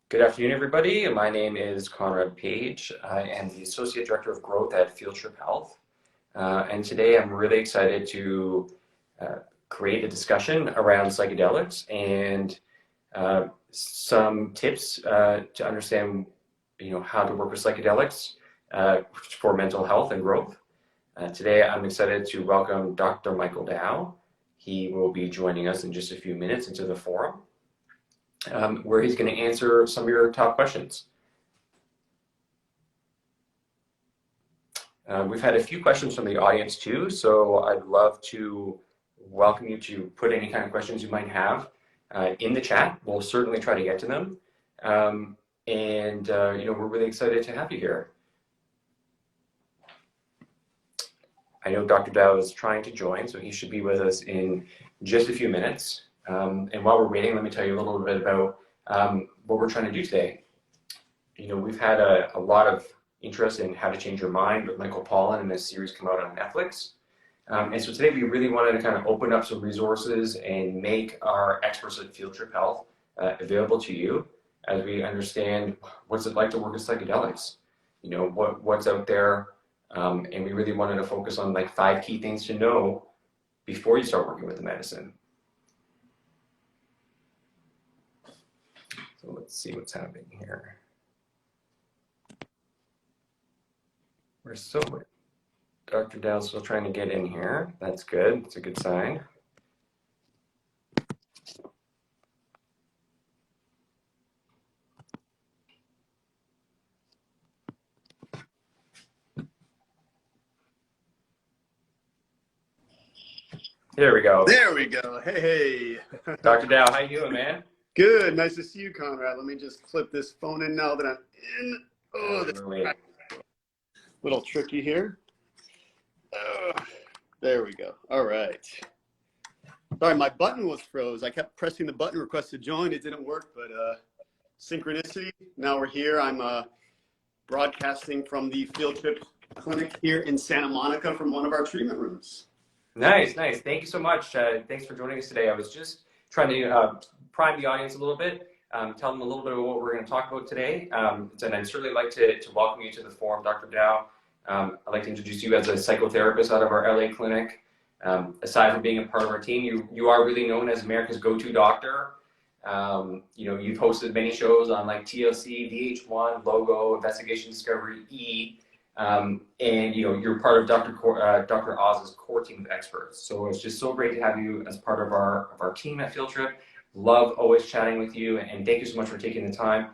Good afternoon, everybody. My name is Conrad Page. I am the Associate Director of Growth at Field Trip Health. And today I'm really excited to create a discussion around psychedelics and some tips to understand, how to work with psychedelics for mental health and growth. Today I'm excited to welcome Dr. Michael Dow. He will be joining us in just a few minutes into the forum. Where he's going to answer some of your top questions. We've had a few questions from the audience too, so I'd love to welcome you to put any kind of questions you might have in the chat. We'll certainly try to get to them. We're really excited to have you here. I know Dr. Dow is trying to join, so he should be with us in just a few minutes. And while we're waiting, let me tell you a little bit about what we're trying to do today. We've had a lot of interest in How to Change Your Mind with Michael Pollan, and this series come out on Netflix. And so today we really wanted to kind of open up some resources and make our experts at Field Trip Health available to you as we understand what's it like to work with psychedelics. What's out there, and we really wanted to focus on like 5 key things to know before you start working with the medicine. So let's see what's happening here. Dr. Dow's still trying to get in here. That's good. It's a good sign. There we go. There we go. Hey. Dr. Dow, how you doing, man? Good. Nice to see you, Conrad. Let me just clip this phone in now that I'm in. Oh, this is a little tricky here. There we go. All right. Sorry, my button was froze. I kept pressing the button, request to join. It didn't work, but synchronicity. Now we're here. I'm broadcasting from the Field Trip Clinic here in Santa Monica from one of our treatment rooms. Nice. Thank you so much. Thanks for joining us today. I was just trying to prime the audience a little bit, tell them a little bit about what we're going to talk about today. And I'd certainly like to welcome you to the forum, Dr. Dow. I'd like to introduce you as a psychotherapist out of our LA clinic. Aside from being a part of our team, you are really known as America's go-to doctor. You've hosted many shows on like TLC, VH1, Logo, Investigation Discovery, E! And you're part of Dr. Oz's core team of experts. So it's just so great to have you as part of our team at Field Trip. Love always chatting with you, and thank you so much for taking the time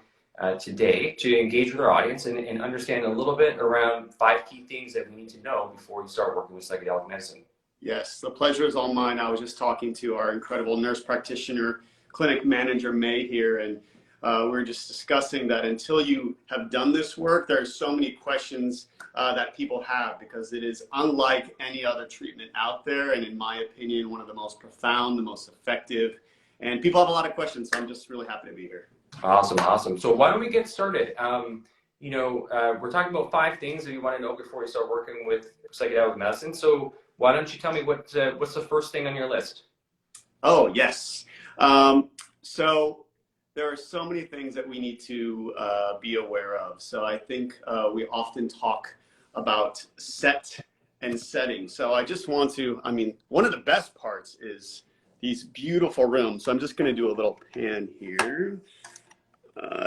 today to engage with our audience and understand a little bit around 5 key things that we need to know before you start working with psychedelic medicine. Yes, the pleasure is all mine. I was just talking to our incredible nurse practitioner, clinic manager, May here, and we were just discussing that until you have done this work, there are so many questions that people have, because it is unlike any other treatment out there, and in my opinion, one of the most profound, the most effective, and people have a lot of questions, so I'm just really happy to be here. Awesome. So why don't we get started? We're talking about 5 things that you want to know before you start working with psychedelic medicine. So why don't you tell me what's the first thing on your list? Oh, yes. So there are so many things that we need to be aware of. So I think we often talk about set and setting. So I just want to, one of the best parts is these beautiful rooms. So I'm just going to do a little pan here.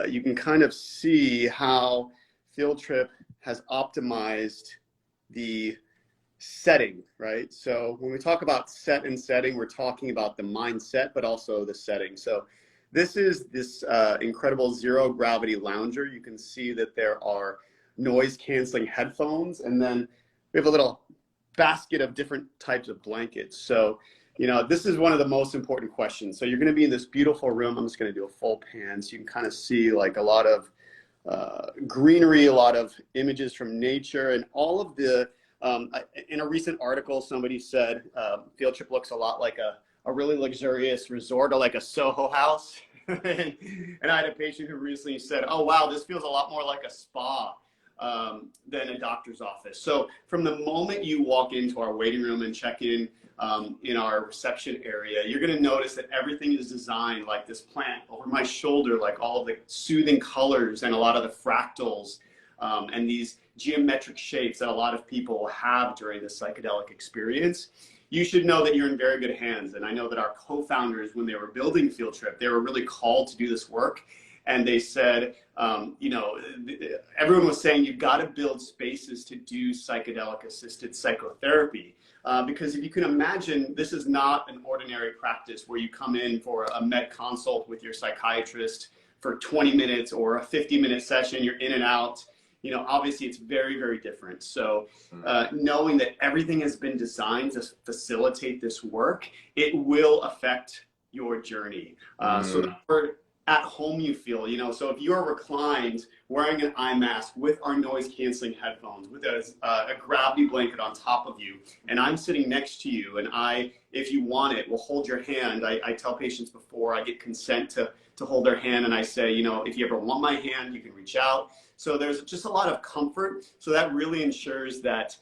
You can kind of see how Field Trip has optimized the setting, right? So when we talk about set and setting, we're talking about the mindset, but also the setting. So this is this incredible zero gravity lounger. You can see that there are noise canceling headphones, and then we have a little basket of different types of blankets. So, this is one of the most important questions. So you're going to be in this beautiful room. I'm just going to do a full pan so you can kind of see like a lot of greenery, a lot of images from nature, and all of the, in a recent article, somebody said Field Trip looks a lot like a really luxurious resort, or like a Soho house. And I had a patient who recently said, oh, wow, this feels a lot more like a spa than a doctor's office. So from the moment you walk into our waiting room and check in in our reception area, you're going to notice that everything is designed like this plant over my shoulder, like all of the soothing colors and a lot of the fractals and these geometric shapes that a lot of people have during this psychedelic experience. You should know that you're in very good hands. And I know that our co-founders, when they were building Field Trip, they were really called to do this work. And they said, you know, everyone was saying you've got to build spaces to do psychedelic assisted psychotherapy. Because if you can imagine, this is not an ordinary practice where you come in for a med consult with your psychiatrist for 20 minutes or a 50-minute session, you're in and out. You know, obviously it's very, very different. So knowing that everything has been designed to facilitate this work, it will affect your journey. So that we're at home you feel, you know, so if you're reclined wearing an eye mask with our noise canceling headphones, with a gravity blanket on top of you, and I'm sitting next to you, and if you want it, will hold your hand. I tell patients before I get consent to hold their hand, and I say, you know, if you ever want my hand, you can reach out. So there's just a lot of comfort. So that really ensures that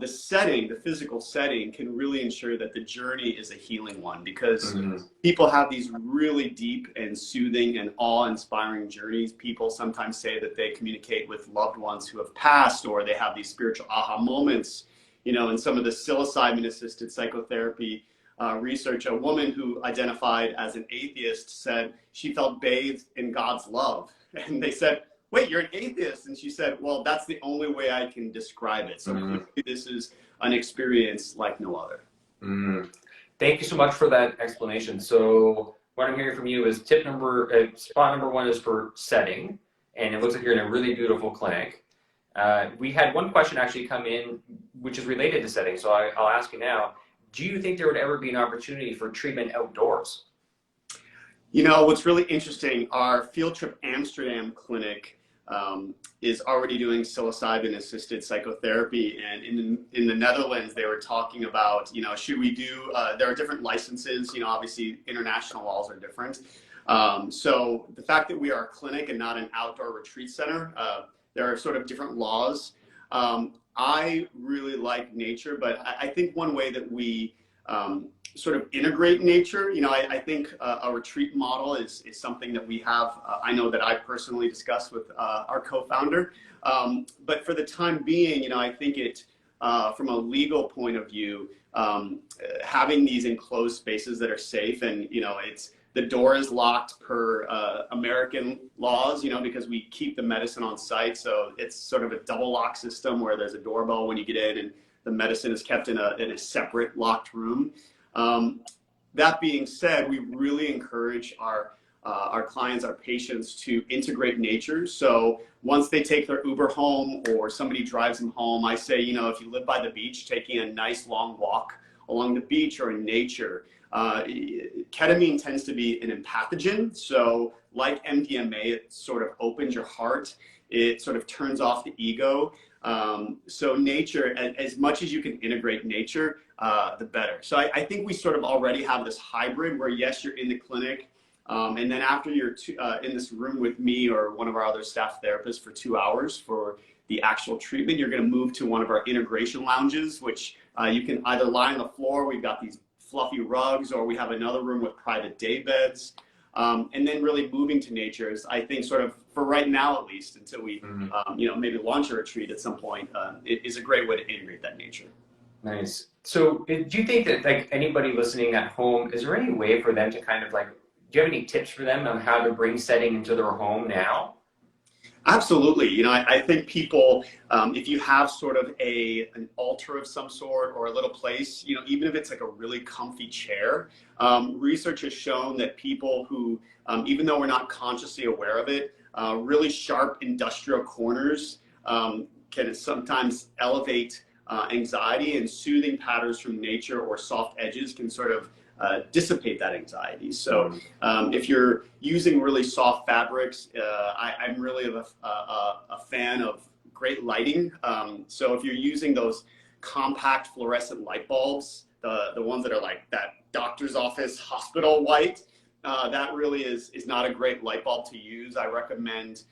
the setting, the physical setting, can really ensure that the journey is a healing one, because people have these really deep and soothing and awe-inspiring journeys. People sometimes say that they communicate with loved ones who have passed, or they have these spiritual aha moments. You know, in some of the psilocybin-assisted psychotherapy research, a woman who identified as an atheist said she felt bathed in God's love. And they said, wait, you're an atheist? And she said, well, that's the only way I can describe it. So clearly this is an experience like no other. Thank you so much for that explanation. So what I'm hearing from you is spot number one is for setting, and it looks like you're in a really beautiful clinic. We had one question actually come in, which is related to setting, so I'll ask you now. Do you think there would ever be an opportunity for treatment outdoors? You know, what's really interesting, our Field Trip Amsterdam clinic is already doing psilocybin-assisted psychotherapy, and in the Netherlands, they were talking about, you know, should we do? There are different licenses. You know, obviously international laws are different. So the fact that we are a clinic and not an outdoor retreat center, there are sort of different laws. I really like nature, but I think one way that we sort of integrate nature. You know, I think a retreat model is something that we have. I know that I personally discussed with our co-founder. But for the time being, you know, I think it, from a legal point of view, having these enclosed spaces that are safe, and, you know, the door is locked per American laws, you know, because we keep the medicine on site. So it's sort of a double lock system where there's a doorbell when you get in, and the medicine is kept in a separate locked room. That being said, we really encourage our clients, our patients, to integrate nature. So once they take their Uber home or somebody drives them home, I say, you know, if you live by the beach, taking a nice long walk along the beach or in nature. Ketamine tends to be an empathogen. So like MDMA, it sort of opens your heart. It sort of turns off the ego. So nature, as much as you can integrate nature, the better. So I think we sort of already have this hybrid where, yes, you're in the clinic, and then after you're in this room with me or one of our other staff therapists for 2 hours for the actual treatment, you're going to move to one of our integration lounges, which you can either lie on the floor. We've got these fluffy rugs, or we have another room with private day beds. And then really moving to nature is, I think, sort of, for right now at least, until we, you know, maybe launch a retreat at some point, it is a great way to integrate that nature. Nice. So do you think that, like, anybody listening at home, is there any way for them to kind of, like, do you have any tips for them on how to bring setting into their home now? Absolutely. You know, I think people, if you have sort of an altar of some sort or a little place, you know, even if it's like a really comfy chair, research has shown that people who, even though we're not consciously aware of it, really sharp industrial corners can sometimes elevate anxiety, and soothing patterns from nature or soft edges can sort of dissipate that anxiety. So if you're using really soft fabrics, I'm really a fan of great lighting. So if you're using those compact fluorescent light bulbs, the ones that are like that doctor's office hospital white, that really is not a great light bulb to use. I recommend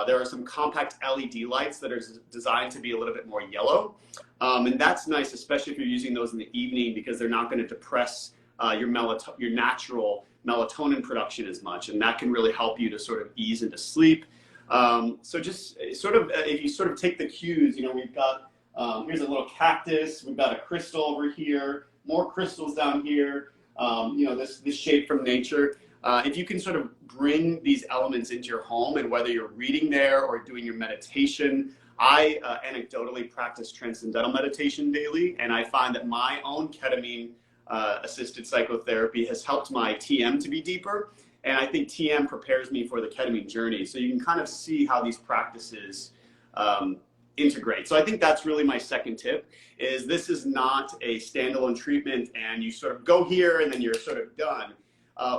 There are some compact LED lights that are designed to be a little bit more yellow. And that's nice, especially if you're using those in the evening, because they're not going to depress your natural melatonin production as much. And that can really help you to sort of ease into sleep. So just sort of, if you sort of take the cues, you know, we've got, here's a little cactus, we've got a crystal over here, more crystals down here, you know, this shape from nature. If you can sort of bring these elements into your home, and whether you're reading there or doing your meditation, I anecdotally practice transcendental meditation daily, and I find that my own ketamine assisted psychotherapy has helped my TM to be deeper, and I think TM prepares me for the ketamine journey. So you can kind of see how these practices integrate. So I think that's really my second tip, is this is not a standalone treatment and you sort of go here and then you're sort of done.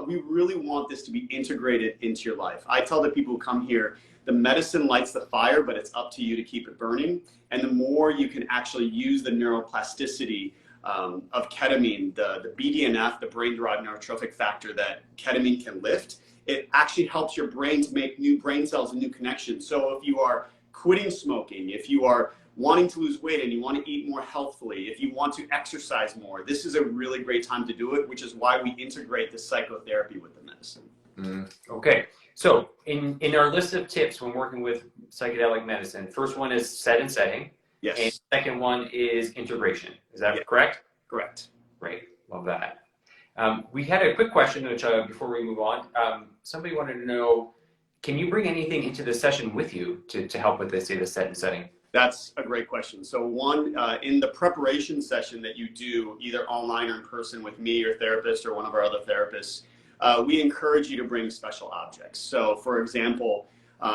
We really want this to be integrated into your life. I tell the people who come here, the medicine lights the fire, but it's up to you to keep it burning. And the more you can actually use the neuroplasticity of ketamine, the BDNF, the brain-derived neurotrophic factor that ketamine can lift, it actually helps your brain to make new brain cells and new connections. So if you are quitting smoking, if you are wanting to lose weight and you want to eat more healthfully, if you want to exercise more, this is a really great time to do it, which is why we integrate the psychotherapy with the medicine. Okay, so in our list of tips when working with psychedelic medicine, first one is set and setting. Yes. And second one is integration. Is that correct? Correct. Great, love that. We had a quick question, which before we move on, somebody wanted to know, can you bring anything into the session with you to help with this, say, the set and setting? That's a great question. So one, in the preparation session that you do, either online or in person with me, your therapist, or one of our other therapists, we encourage you to bring special objects. So for example,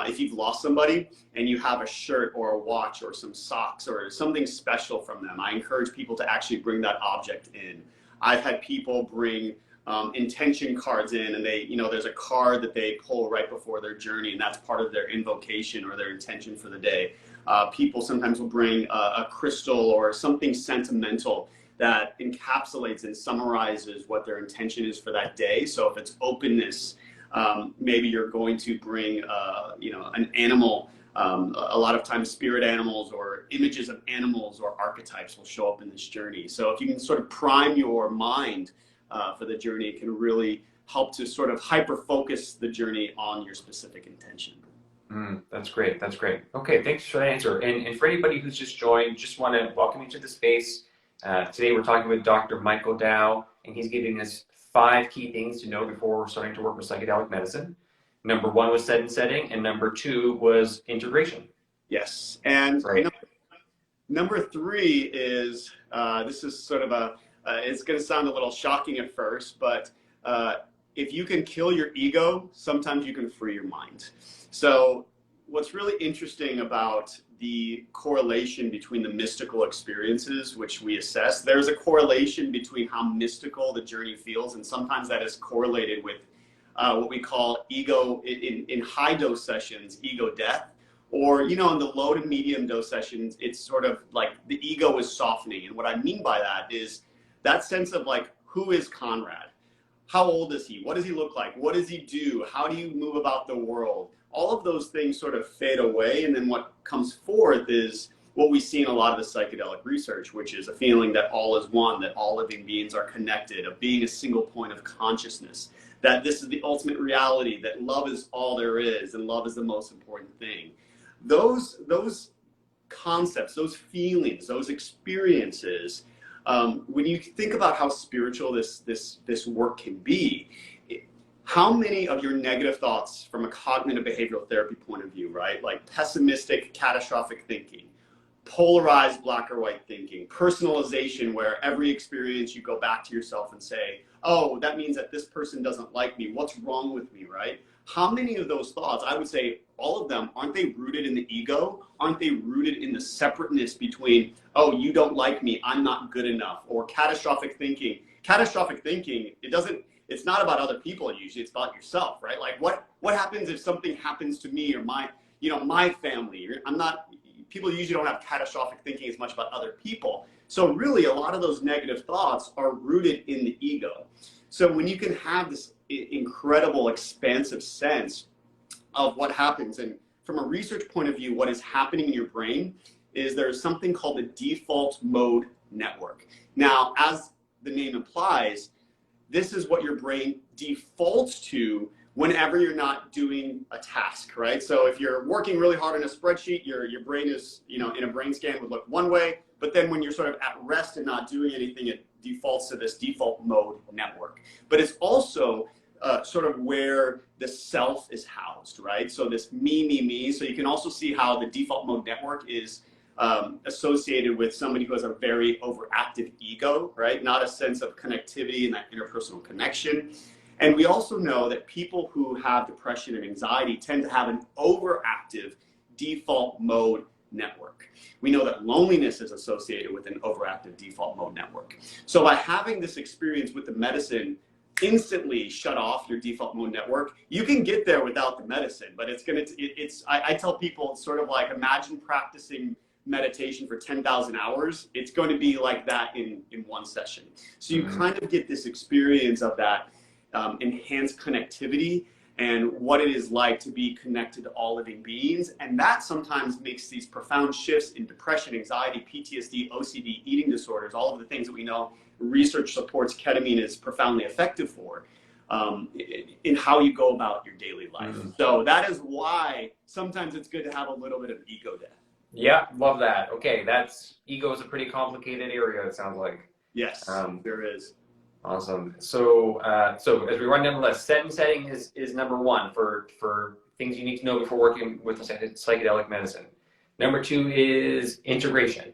if you've lost somebody and you have a shirt or a watch or some socks or something special from them, I encourage people to actually bring that object in. I've had people bring intention cards in, and they, you know, there's a card that they pull right before their journey, and that's part of their invocation or their intention for the day. People sometimes will bring a crystal or something sentimental that encapsulates and summarizes what their intention is for that day. So if it's openness, maybe you're going to bring, you know, an animal. A lot of times spirit animals or images of animals or archetypes will show up in this journey. So if you can sort of prime your mind for the journey, it can really help to sort of hyper-focus the journey on your specific intention. That's great. That's great. Okay, thanks for that answer. And for anybody who's just joined, just want to welcome you to the space. Today we're talking with Dr. Michael Dow, and he's giving us 5 key things to know before we're starting to work with psychedelic medicine. Number 1 was set and setting, and number 2 was integration. Yes, and right. Number 3 is, this is sort of it's going to sound a little shocking at first, but if you can kill your ego, sometimes you can free your mind. So what's really interesting about the correlation between the mystical experiences, which we assess, there's a correlation between how mystical the journey feels, and sometimes that is correlated with what we call ego, in high dose sessions, ego death, or, you know, in the low to medium dose sessions, it's sort of like the ego is softening. And what I mean by that is that sense of like, who is Conrad? How old is he? What does he look like? What does he do? How do you move about the world? All of those things sort of fade away, and then what comes forth is what we see in a lot of the psychedelic research, which is a feeling that all is one, that all living beings are connected, of being a single point of consciousness, that this is the ultimate reality, that love is all there is, and love is the most important thing. Those concepts, those feelings, those experiences, when you think about how spiritual this work can be, how many of your negative thoughts from a cognitive behavioral therapy point of view, right? Like pessimistic, catastrophic thinking, polarized black or white thinking, personalization, where every experience you go back to yourself and say, oh, that means that this person doesn't like me. What's wrong with me, right? How many of those thoughts, I would say all of them, aren't they rooted in the ego? Aren't they rooted in the separateness between, oh, you don't like me, I'm not good enough, or catastrophic thinking? Catastrophic thinking, it's not about other people usually, it's about yourself, right? Like what happens if something happens to me or my family? People usually don't have catastrophic thinking as much about other people. So really a lot of those negative thoughts are rooted in the ego. So when you can have this incredible expansive sense of what happens, and from a research point of view, what is happening in your brain is there's something called the default mode network. Now, as the name implies, this is what your brain defaults to whenever you're not doing a task, right? So if you're working really hard on a spreadsheet, your brain is, in a brain scan would look one way, but then when you're sort of at rest and not doing anything, it defaults to this default mode network. But it's also sort of where the self is housed, right? So this me. So you can also see how the default mode network is associated with somebody who has a very overactive ego, right? Not a sense of connectivity and that interpersonal connection. And we also know that people who have depression and anxiety tend to have an overactive default mode network. We know that loneliness is associated with an overactive default mode network. So by having this experience with the medicine, instantly shut off your default mode network. You can get there without the medicine, but I tell people, it's sort of like, imagine practicing meditation for 10,000 hours. It's going to be like that in one session. So you kind of get this experience of that enhanced connectivity and what it is like to be connected to all living beings. And that sometimes makes these profound shifts in depression, anxiety, PTSD, OCD, eating disorders, all of the things that we know research supports ketamine is profoundly effective for, in how you go about your daily life. So that is why sometimes it's good to have a little bit of ego death. Yeah, love that. Okay, ego is a pretty complicated area, it sounds like. Yes, there is. Awesome. So as we run down the list, set and setting is number one for things you need to know before working with psychedelic medicine. Number two is integration.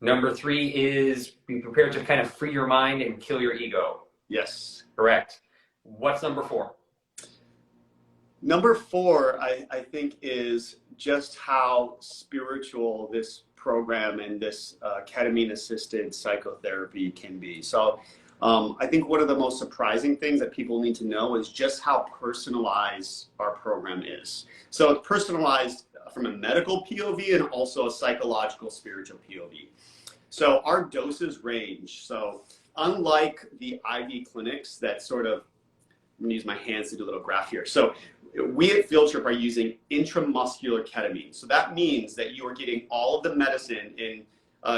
Number three is be prepared to kind of free your mind and kill your ego. Yes. Correct. What's number four? Number four, I think, is just how spiritual this program and this ketamine-assisted psychotherapy can be. So I think one of the most surprising things that people need to know is just how personalized our program is. So it's personalized from a medical POV and also a psychological, spiritual POV. So our doses range. So unlike the IV clinics that sort of, I'm going to use my hands to do a little graph here. So we at Field Trip are using intramuscular ketamine. So that means that you are getting all of the medicine in,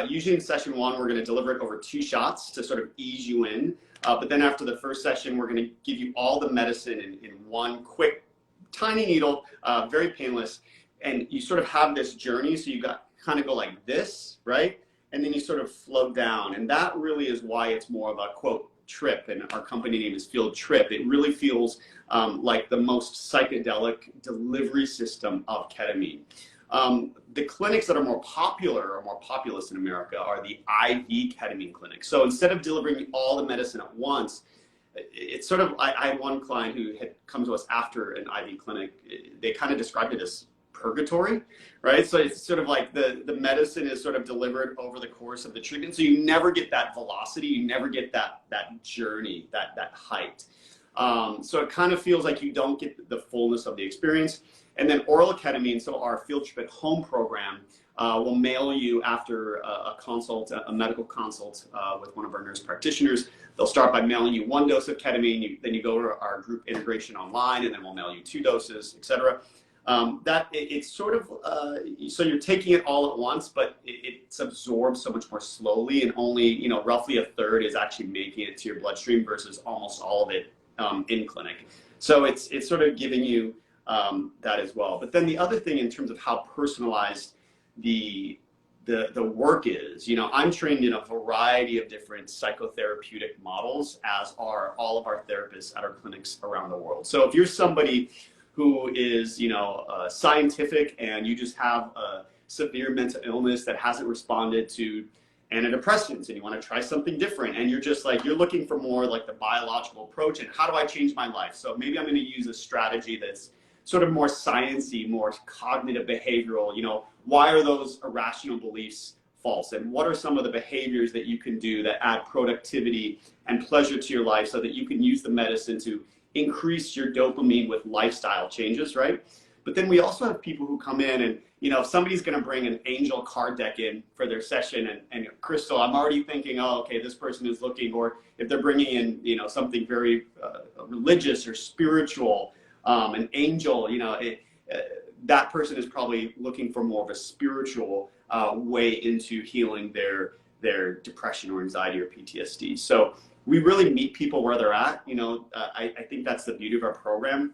usually in session one, we're going to deliver it over 2 shots to sort of ease you in. But then after the first session, we're going to give you all the medicine in one quick, tiny needle, very painless. And you sort of have this journey. So you kind of go like this, right? And then you sort of flow down. And that really is why it's more of a, quote, trip. And our company name is Field Trip. It really feels like the most psychedelic delivery system of ketamine. The clinics that are more popular or more populous in America are the IV ketamine clinics. So instead of delivering all the medicine at once, it's sort of, I had one client who had come to us after an IV clinic. They kind of described it as purgatory, right? So it's sort of like the medicine is sort of delivered over the course of the treatment. So you never get that velocity, you never get that journey, that height. So it kind of feels like you don't get the fullness of the experience. And then oral ketamine, so our Field Trip at Home program, will mail you after a consult, a medical consult with one of our nurse practitioners. They'll start by mailing you 1 dose of ketamine, then you go to our group integration online, and then we'll mail you 2 doses, etc. It's sort of, so you're taking it all at once, but it's absorbed so much more slowly, and only, roughly a third is actually making it to your bloodstream versus almost all of it in clinic. So it's sort of giving you that as well. But then the other thing in terms of how personalized the work is, I'm trained in a variety of different psychotherapeutic models, as are all of our therapists at our clinics around the world. So if you're somebody who is, scientific and you just have a severe mental illness that hasn't responded to antidepressants and you want to try something different, and you're just like, you're looking for more like the biological approach and how do I change my life? So maybe I'm going to use a strategy that's sort of more sciencey, more cognitive behavioral, why are those irrational beliefs false? And what are some of the behaviors that you can do that add productivity and pleasure to your life so that you can use the medicine to increase your dopamine with lifestyle changes, right? But then we also have people who come in and, if somebody's going to bring an angel card deck in for their session and crystal, I'm already thinking, oh, okay, this person is looking, or if they're bringing in, something very religious or spiritual, an angel, that person is probably looking for more of a spiritual way into healing their depression or anxiety or PTSD. So we really meet people where they're at. You know, I think that's the beauty of our program.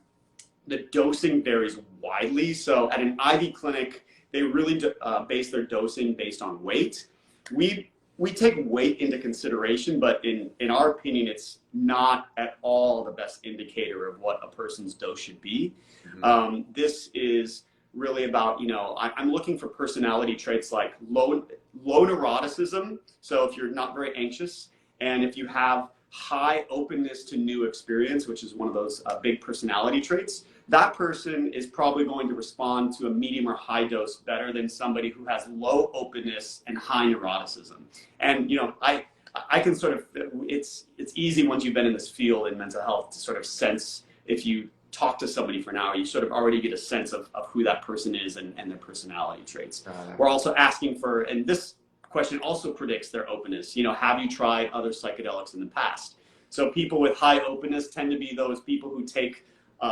The dosing varies widely. So at an IV clinic, they really base their dosing based on weight. We take weight into consideration, but in our opinion, it's not at all the best indicator of what a person's dose should be. Mm-hmm. This is really about, you know, I'm looking for personality traits like low neuroticism. So if you're not very anxious, and if you have high openness to new experience, which is one of those big personality traits, that person is probably going to respond to a medium or high dose better than somebody who has low openness and high neuroticism. And, you know, I can sort of, it's easy once you've been in this field in mental health to sort of sense, if you talk to somebody for an hour, you sort of already get a sense of who that person is and their personality traits. We're also asking for, and this question also predicts their openness. You know, have you tried other psychedelics in the past? So people with high openness tend to be those people who take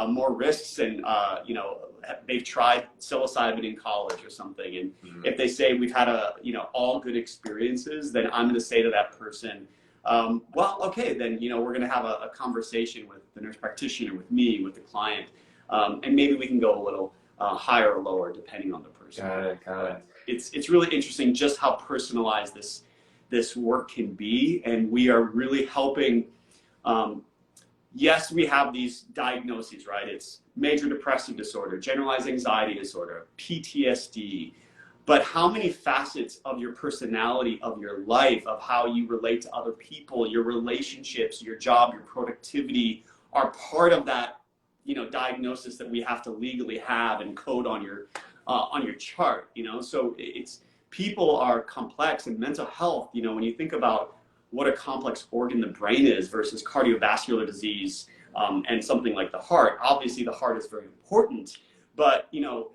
more risks, and you know, they've tried psilocybin in college or something. And mm-hmm. if they say we've had all good experiences, then I'm going to say to that person, well, okay, then, you know, we're going to have a conversation with the nurse practitioner, with me, with the client, and maybe we can go a little higher or lower depending on the person. Got it. It's really interesting just how personalized this work can be, and we are really helping. Yes, we have these diagnoses, right? It's major depressive disorder, generalized anxiety disorder, PTSD, but how many facets of your personality, of your life, of how you relate to other people, your relationships, your job, your productivity are part of that, you know, diagnosis that we have to legally have and code on your chart, you know? So people are complex, and mental health, you know, when you think about what a complex organ the brain is versus cardiovascular disease and something like the heart. Obviously, the heart is very important, but, you know,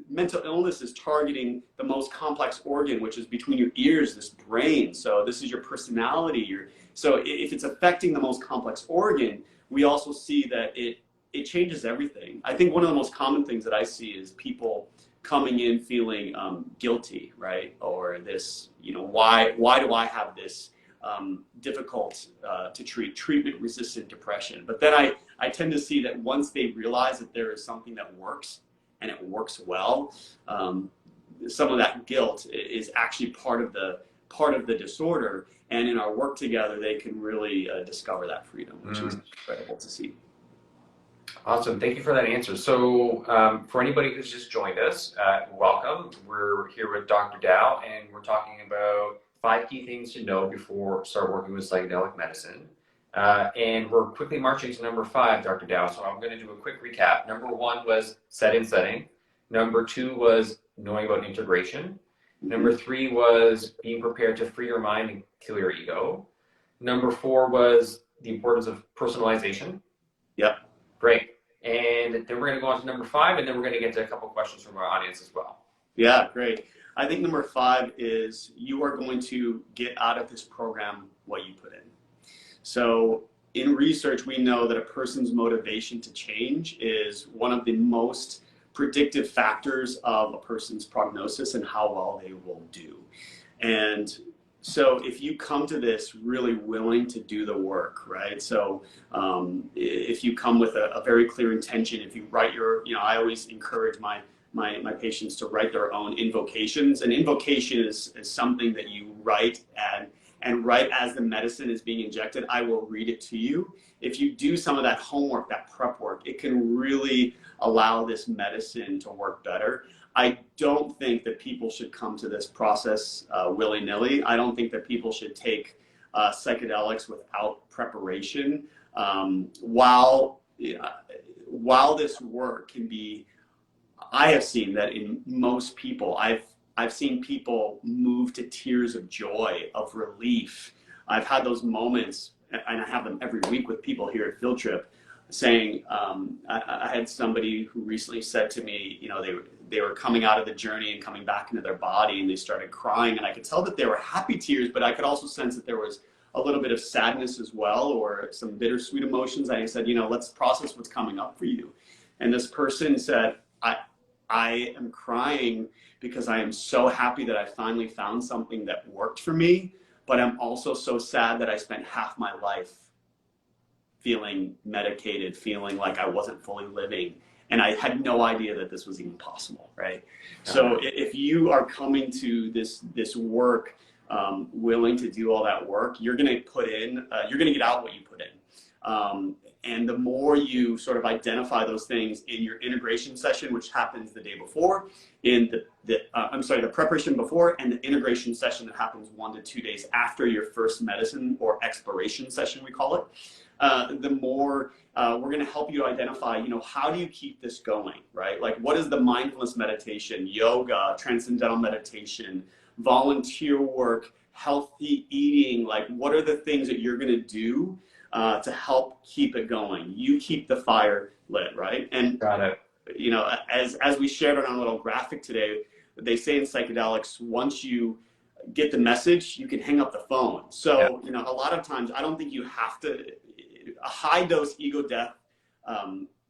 mental illness is targeting the most complex organ, which is between your ears, this brain. So this is your personality. So if it's affecting the most complex organ, we also see that it changes everything. I think one of the most common things that I see is people coming in feeling guilty, right? Or this, you know, why do I have this difficult to treat treatment-resistant depression? But then I tend to see that once they realize that there is something that works, and it works well, some of that guilt is actually part of the disorder. And in our work together, they can really discover that freedom, which is incredible to see. Awesome. Thank you for that answer. So for anybody who's just joined us, welcome. We're here with Dr. Dow, and we're talking about 5 key things to know before start working with psychedelic medicine. And we're quickly marching to number 5, Dr. Dow. So I'm going to do a quick recap. Number 1 was set and setting. Number 2 was knowing about integration. Number 3 was being prepared to free your mind and kill your ego. Number 4 was the importance of personalization. Yep. Great. And then we're going to go on to number 5, and then we're going to get to a couple questions from our audience as well. Yeah, great. I think number 5 is you are going to get out of this program what you put in. So in research, we know that a person's motivation to change is one of the most predictive factors of a person's prognosis and how well they will do. And so if you come to this really willing to do the work, right? So if you come with a very clear intention, if you write I always encourage my patients to write their own invocations. An invocation is something that you write and right as the medicine is being injected, I will read it to you. If you do some of that homework, that prep work, it can really allow this medicine to work better. I don't think that people should come to this process willy-nilly. I don't think that people should take psychedelics without preparation. While this work can be, I have seen that in most people, I've seen people move to tears of joy, of relief. I've had those moments, and I have them every week with people here at Field Trip, saying, I had somebody who recently said to me, you know, they were coming out of the journey and coming back into their body, and they started crying, and I could tell that they were happy tears, but I could also sense that there was a little bit of sadness as well, or some bittersweet emotions. I said, you know, let's process what's coming up for you. And this person said, I am crying because I am so happy that I finally found something that worked for me, but I'm also so sad that I spent half my life feeling medicated, feeling like I wasn't fully living. And I had no idea that this was even possible, right? So if you are coming to this work, willing to do all that work, you're gonna put in, you're gonna get out what you put in. And the more you sort of identify those things in your integration session, which happens the day before, in the preparation before, and the integration session that happens 1 to 2 days after your first medicine or exploration session, we call it, the more we're going to help you identify, you know, how do you keep this going, right? Like, what is the mindfulness meditation, yoga, transcendental meditation, volunteer work, healthy eating? Like, what are the things that you're going to do to help keep it going? You keep the fire lit, right? And Got it. you know, as we shared on our little graphic today, they say in psychedelics, once you get the message, you can hang up the phone. So, you know, a lot of times I don't think you have to, a high dose ego death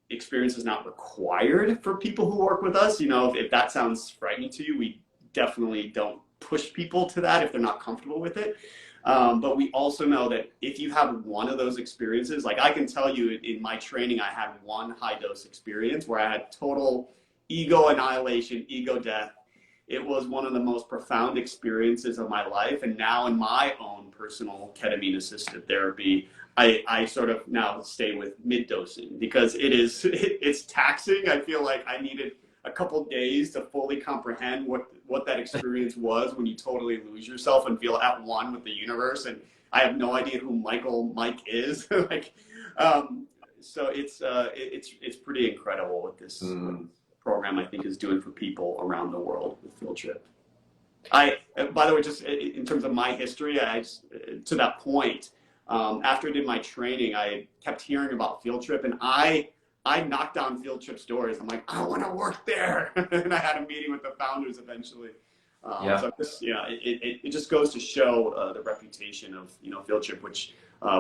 experience is not required for people who work with us. You know, if that sounds frightening to you, we definitely don't push people to that if they're not comfortable with it. But we also know that if you have one of those experiences, like I can tell you in my training, I had one high dose experience where I had total ego annihilation, ego death. It was one of the most profound experiences of my life. And now in my own personal ketamine assisted therapy, I sort of now stay with mid dosing because it's taxing. I feel like I needed a couple days to fully comprehend what that experience was when you totally lose yourself and feel at one with the universe. And I have no idea who Mike is. Like, so it's pretty incredible what this program I think is doing for people around the world with Field Trip. By the way, just in terms of my history, to that point, after I did my training, I kept hearing about Field Trip, and I knocked down Field Trip's doors. I'm like, I want to work there. And I had a meeting with the founders eventually. So this, yeah, it just goes to show the reputation of, you know, Field Trip, which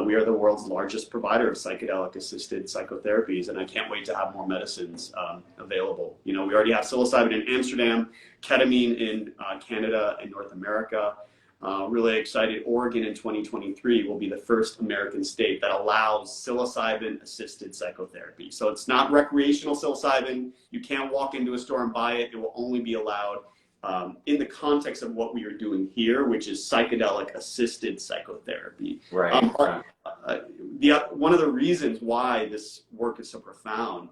we are the world's largest provider of psychedelic assisted psychotherapies. And I can't wait to have more medicines available. You know, we already have psilocybin in Amsterdam, ketamine in Canada and North America. Really excited. Oregon in 2023 will be the first American state that allows psilocybin-assisted psychotherapy. So it's not recreational psilocybin. You can't walk into a store and buy it. It will only be allowed in the context of what we are doing here, which is psychedelic-assisted psychotherapy. Right. One of the reasons why this work is so profound,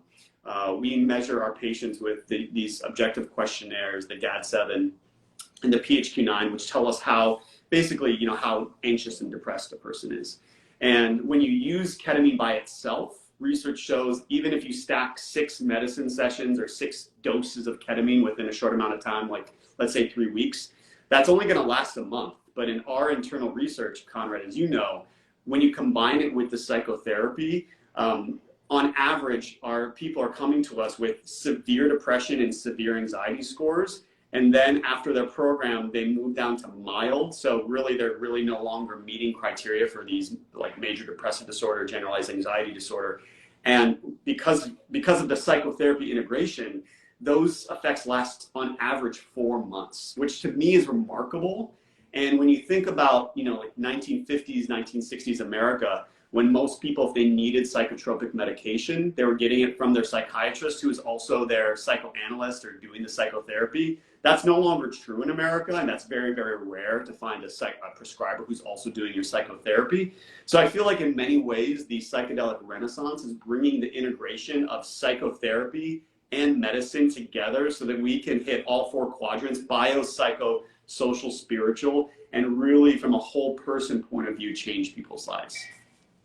we measure our patients with these objective questionnaires, the GAD-7, and the PHQ-9, which tell us how, basically, you know, how anxious and depressed a person is. And when you use ketamine by itself, research shows even if you stack 6 medicine sessions or 6 doses of ketamine within a short amount of time, like let's say 3 weeks, that's only going to last a month. But in our internal research, Conrad, as you know, when you combine it with the psychotherapy, on average, our people are coming to us with severe depression and severe anxiety scores. And then after their program, they move down to mild. So really, they're really no longer meeting criteria for these like major depressive disorder, generalized anxiety disorder. And because of the psychotherapy integration, those effects last on average 4 months, which to me is remarkable. And when you think about, you know, like 1950s, 1960s America, when most people, if they needed psychotropic medication, they were getting it from their psychiatrist, who is also their psychoanalyst or doing the psychotherapy. That's no longer true in America, and that's very, very rare to find a prescriber who's also doing your psychotherapy. So I feel like in many ways, the psychedelic renaissance is bringing the integration of psychotherapy and medicine together so that we can hit all 4 quadrants, bio, psycho, social, spiritual, and really from a whole person point of view, change people's lives.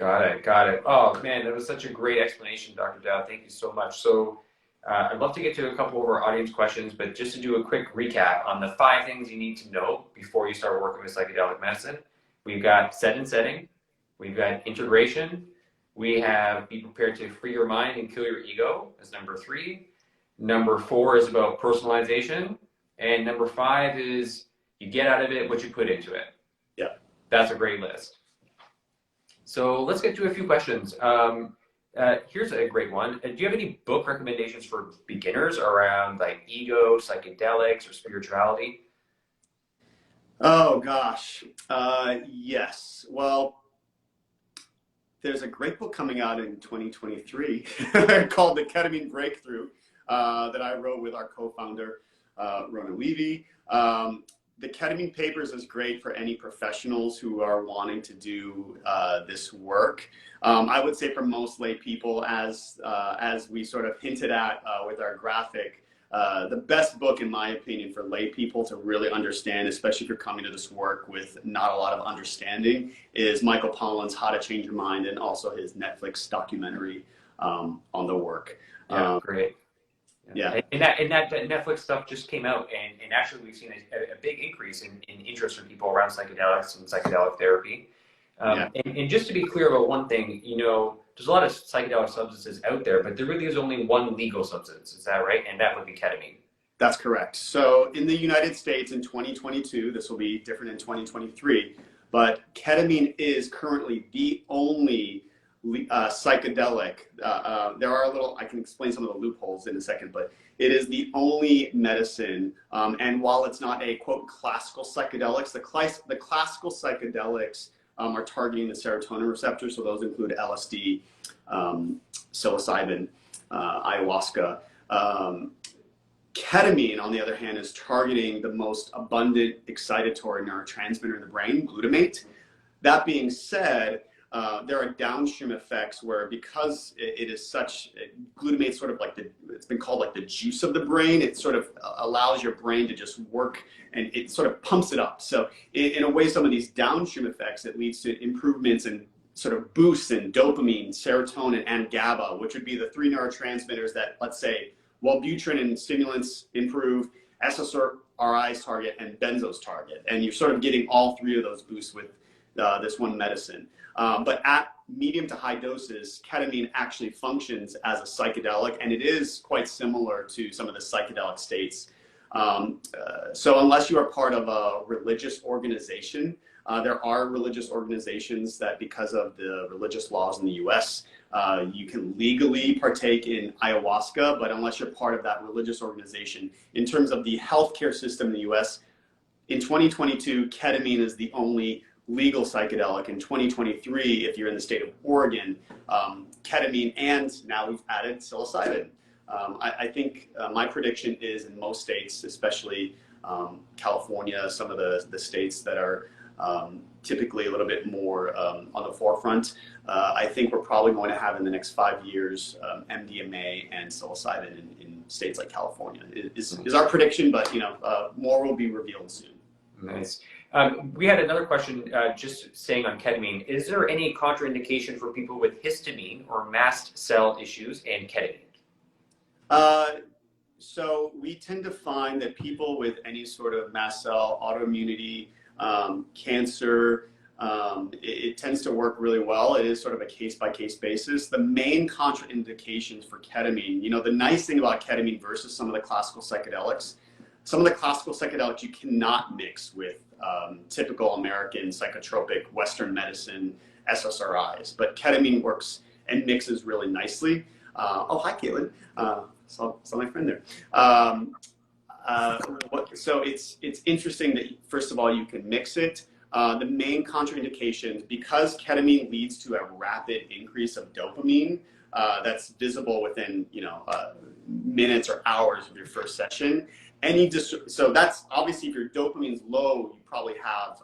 Got it. Oh man, that was such a great explanation, Dr. Dowd. Thank you so much. So I'd love to get to a couple of our audience questions, but just to do a quick recap on the 5 things you need to know before you start working with psychedelic medicine. We've got set and setting, we've got integration, we have be prepared to free your mind and kill your ego as number 3. Number 4 is about personalization, and number 5 is you get out of it what you put into it. Yeah, that's a great list. So let's get to a few questions. Here's a great one. Do you have any book recommendations for beginners around like ego, psychedelics, or spirituality? Oh gosh, yes. Well, there's a great book coming out in 2023 called The Ketamine Breakthrough that I wrote with our co-founder, Rona Levy. The Ketamine Papers is great for any professionals who are wanting to do this work. I would say for most lay people, as we sort of hinted at with our graphic, the best book, in my opinion, for lay people to really understand, especially if you're coming to this work with not a lot of understanding, is Michael Pollan's How to Change Your Mind, and also his Netflix documentary on the work. Yeah, great. Yeah. And that Netflix stuff just came out, and actually we've seen a big increase in interest from people around psychedelics and psychedelic therapy. And just to be clear about one thing, there's a lot of psychedelic substances out there, but there really is only one legal substance. Is that right? And that would be ketamine. That's correct. So in the United States in 2022, this will be different in 2023, but ketamine is currently the only psychedelic. There are I can explain some of the loopholes in a second, but it is the only medicine. And while it's not a quote classical psychedelics, the classical psychedelics are targeting the serotonin receptor. So those include LSD, psilocybin, ayahuasca. Ketamine, on the other hand, is targeting the most abundant excitatory neurotransmitter in the brain, glutamate. That being said, there are downstream effects where, because it is such, glutamate sort of like it's been called like the juice of the brain. It sort of allows your brain to just work, and it sort of pumps it up. So in a way, some of these downstream effects, it leads to improvements in sort of boosts in dopamine, serotonin, and GABA, which would be the three neurotransmitters that, let's say, Wellbutrin and stimulants improve, SSRIs target, and benzos target. And you're sort of getting all three of those boosts with this one medicine. But at medium to high doses, ketamine actually functions as a psychedelic, and it is quite similar to some of the psychedelic states. So unless you are part of a religious organization, there are religious organizations that, because of the religious laws in the US, you can legally partake in ayahuasca, but unless you're part of that religious organization, in terms of the healthcare system in the US, in 2022, ketamine is the only legal psychedelic. In 2023, if you're in the state of Oregon, ketamine, and now we've added psilocybin. I think my prediction is in most states, especially California, some of the states that are typically a little bit more on the forefront, I think we're probably going to have in the next 5 years MDMA and psilocybin in states like California is our prediction, but more will be revealed soon. Nice. We had another question just saying on ketamine, is there any contraindication for people with histamine or mast cell issues and ketamine? So we tend to find that people with any sort of mast cell, autoimmunity, cancer, it tends to work really well. It is sort of a case-by-case basis. The main contraindications for ketamine, the nice thing about ketamine versus some of the classical psychedelics, some of the classical psychedelics you cannot mix with typical American psychotropic Western medicine SSRIs, but ketamine works and mixes really nicely. Oh, hi, Caitlin. Saw my friend there. So it's interesting that, first of all, you can mix it. The main contraindications, because ketamine leads to a rapid increase of dopamine that's visible within minutes or hours of your first session. So that's obviously, if your dopamine's low, you probably have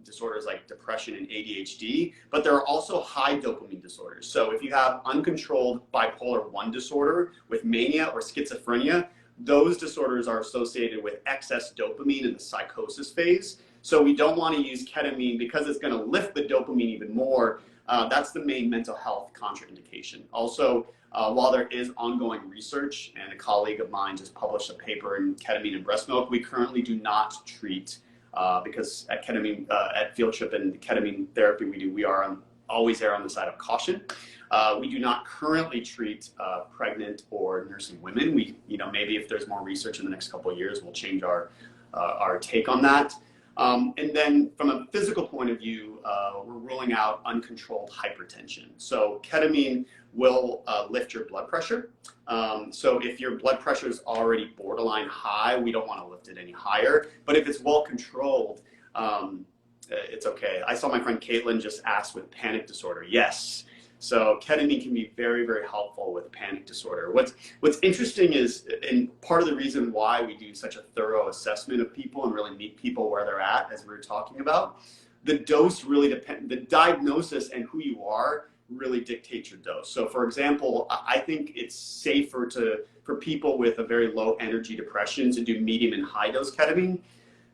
disorders like depression and ADHD, but there are also high dopamine disorders. So if you have uncontrolled bipolar 1 disorder with mania or schizophrenia, those disorders are associated with excess dopamine in the psychosis phase. So we don't want to use ketamine because it's going to lift the dopamine even more. That's the main mental health contraindication. Also, while there is ongoing research, and a colleague of mine just published a paper in ketamine and breast milk, we currently do not treat, because at ketamine, at Field Trip and ketamine therapy we are always err on the side of caution. We do not currently treat pregnant or nursing women. Maybe if there's more research in the next couple of years, we'll change our take on that. And then from a physical point of view, we're ruling out uncontrolled hypertension. So ketamine will lift your blood pressure. So if your blood pressure is already borderline high, we don't want to lift it any higher. But if it's well controlled, it's okay. I saw my friend Caitlin just ask with panic disorder. Yes. So ketamine can be very, very helpful with panic disorder. What's interesting is, and part of the reason why we do such a thorough assessment of people and really meet people where they're at, as we were talking about, the dose really depends, the diagnosis and who you are really dictates your dose. So for example, I think it's safer for people with a very low energy depression to do medium and high dose ketamine.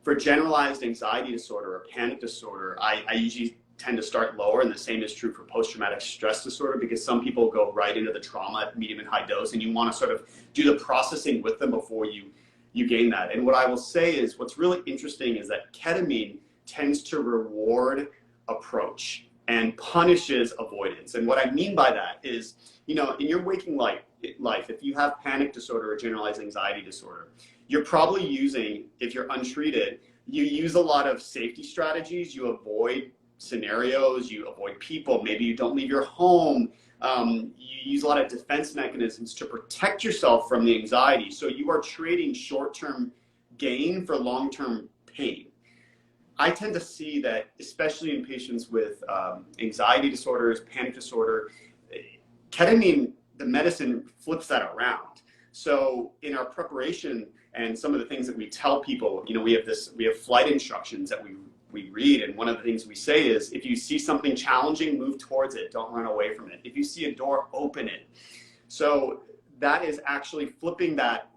For generalized anxiety disorder or panic disorder, I usually tend to start lower, and the same is true for post-traumatic stress disorder, because some people go right into the trauma at medium and high dose, and you want to sort of do the processing with them before you gain that. And what I will say is, what's really interesting is that ketamine tends to reward approach and punishes avoidance. And what I mean by that is, in your waking life, if you have panic disorder or generalized anxiety disorder, you're probably using, if you're untreated, you use a lot of safety strategies, you avoid scenarios, you avoid people, maybe you don't leave your home, you use a lot of defense mechanisms to protect yourself from the anxiety. So you are trading short-term gain for long-term pain. I tend to see that, especially in patients with anxiety disorders, panic disorder, ketamine, the medicine flips that around. So in our preparation and some of the things that we tell people, we have flight instructions that we read, and one of the things we say is, if you see something challenging, move towards it, don't run away from it. If you see a door, open it. So that is actually flipping that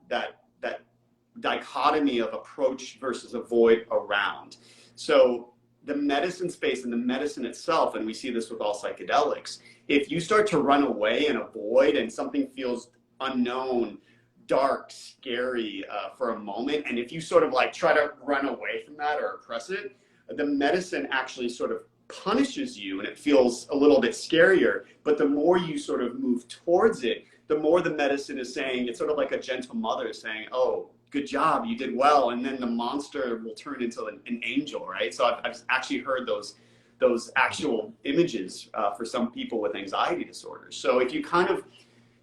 dichotomy of approach versus avoid around. So the medicine space and the medicine itself, and we see this with all psychedelics, if you start to run away and avoid, and something feels unknown, dark, scary for a moment, and if you sort of try to run away from that or oppress it, the medicine actually sort of punishes you, and it feels a little bit scarier. But the more you sort of move towards it, the more the medicine is saying, it's sort of like a gentle mother saying, oh, good job, you did well. And then the monster will turn into an angel, right? So I've actually heard those actual images for some people with anxiety disorders. So if you kind of,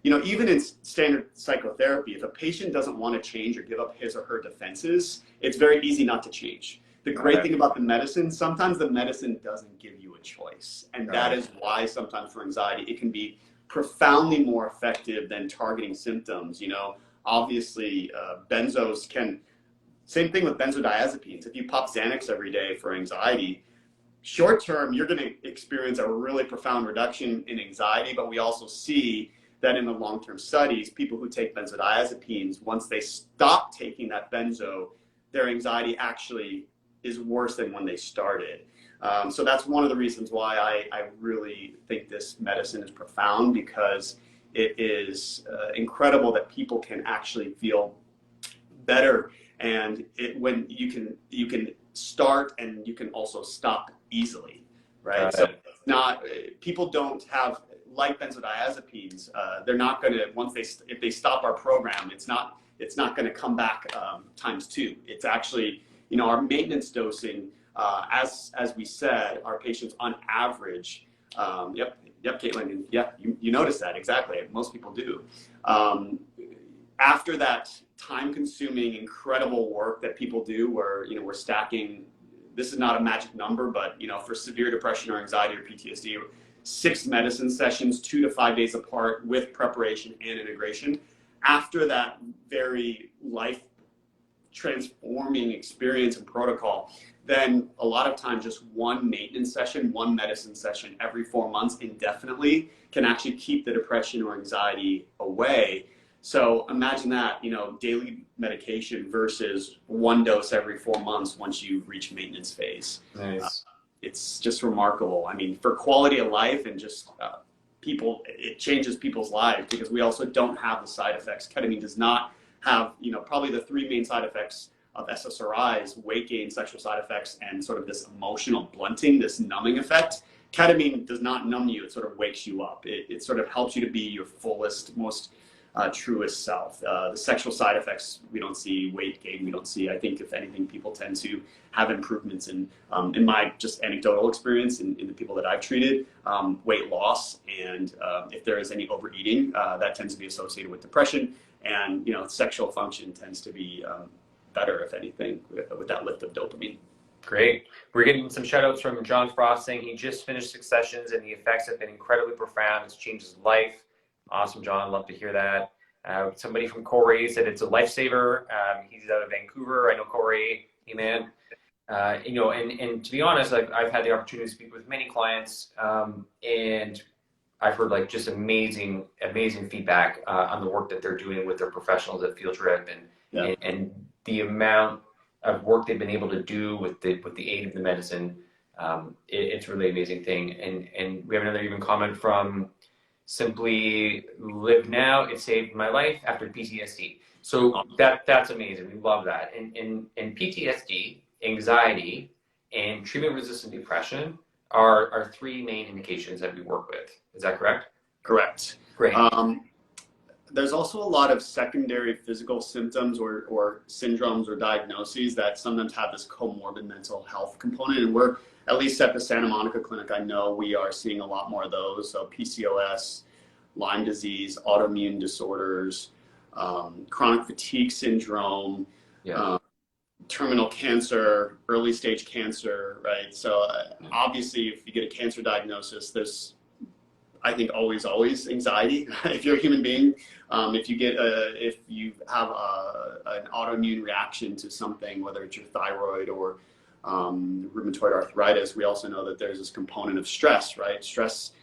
even in standard psychotherapy, if a patient doesn't want to change or give up his or her defenses, it's very easy not to change. The great thing about the medicine, sometimes the medicine doesn't give you a choice. And that is why sometimes for anxiety, it can be profoundly more effective than targeting symptoms. Obviously benzos same thing with benzodiazepines. If you pop Xanax every day for anxiety, short term, you're going to experience a really profound reduction in anxiety, but we also see that in the long-term studies, people who take benzodiazepines, once they stop taking that benzo, their anxiety actually is worse than when they started. So that's one of the reasons why I really think this medicine is profound, because it is incredible that people can actually feel better, and when you can start and you can also stop easily, right? So it's not, people don't have, like benzodiazepines, they're not going to, if they stop our program, it's not going to come back times two. It's actually, our maintenance dosing, as we said, our patients on average, Yep, Caitlin, you notice that, exactly. Most people do. After that time-consuming, incredible work that people do where, we're stacking, this is not a magic number, but, for severe depression or anxiety or PTSD, 6 medicine sessions, 2 to 5 days apart with preparation and integration. After that very life-transforming experience and protocol, then a lot of times just one maintenance session, one medicine session every 4 months indefinitely can actually keep the depression or anxiety away. So imagine that, daily medication versus one dose every 4 months once you reach maintenance phase. Nice. It's just remarkable. I mean, for quality of life and just people, it changes people's lives, because we also don't have the side effects. Ketamine does not have, probably the 3 main side effects of SSRIs: weight gain, sexual side effects, and sort of this emotional blunting, this numbing effect. Ketamine does not numb you, it sort of wakes you up. It sort of helps you to be your fullest, most truest self. The sexual side effects, we don't see. Weight gain, we don't see. I think if anything, people tend to have improvements in my just anecdotal experience in the people that I've treated, weight loss, and if there is any overeating, that tends to be associated with depression, and sexual function tends to be better, if anything, with that lift of dopamine. Great. We're getting some shout outs from John Frost saying he just finished 6 sessions and the effects have been incredibly profound. It's changed his life. Awesome, John. Love to hear that. Somebody from Corey said it's a lifesaver. He's out of Vancouver. I know Corey. Hey, man. And to be honest, I've had the opportunity to speak with many clients, and I've heard like just amazing feedback on the work that they're doing with their professionals at Field Trip, and the amount of work they've been able to do with the aid of the medicine. It's a really amazing thing. And we have another even comment from Simply Live Now. It saved my life after PTSD. So that's amazing. We love that. And PTSD, anxiety, and treatment-resistant depression are 3 main indications that we work with. Is that correct? Correct. Great. There's also a lot of secondary physical symptoms or syndromes or diagnoses that sometimes have this comorbid mental health component. And we're, at least at the Santa Monica Clinic, I know we are seeing a lot more of those. So PCOS, Lyme disease, autoimmune disorders, chronic fatigue syndrome, terminal cancer, early stage cancer, right? So obviously if you get a cancer diagnosis, there's, I think, always anxiety. If you're a human being, if you have an autoimmune reaction to something, whether it's your thyroid or rheumatoid arthritis, we also know that there's this component of stress, right? Stress,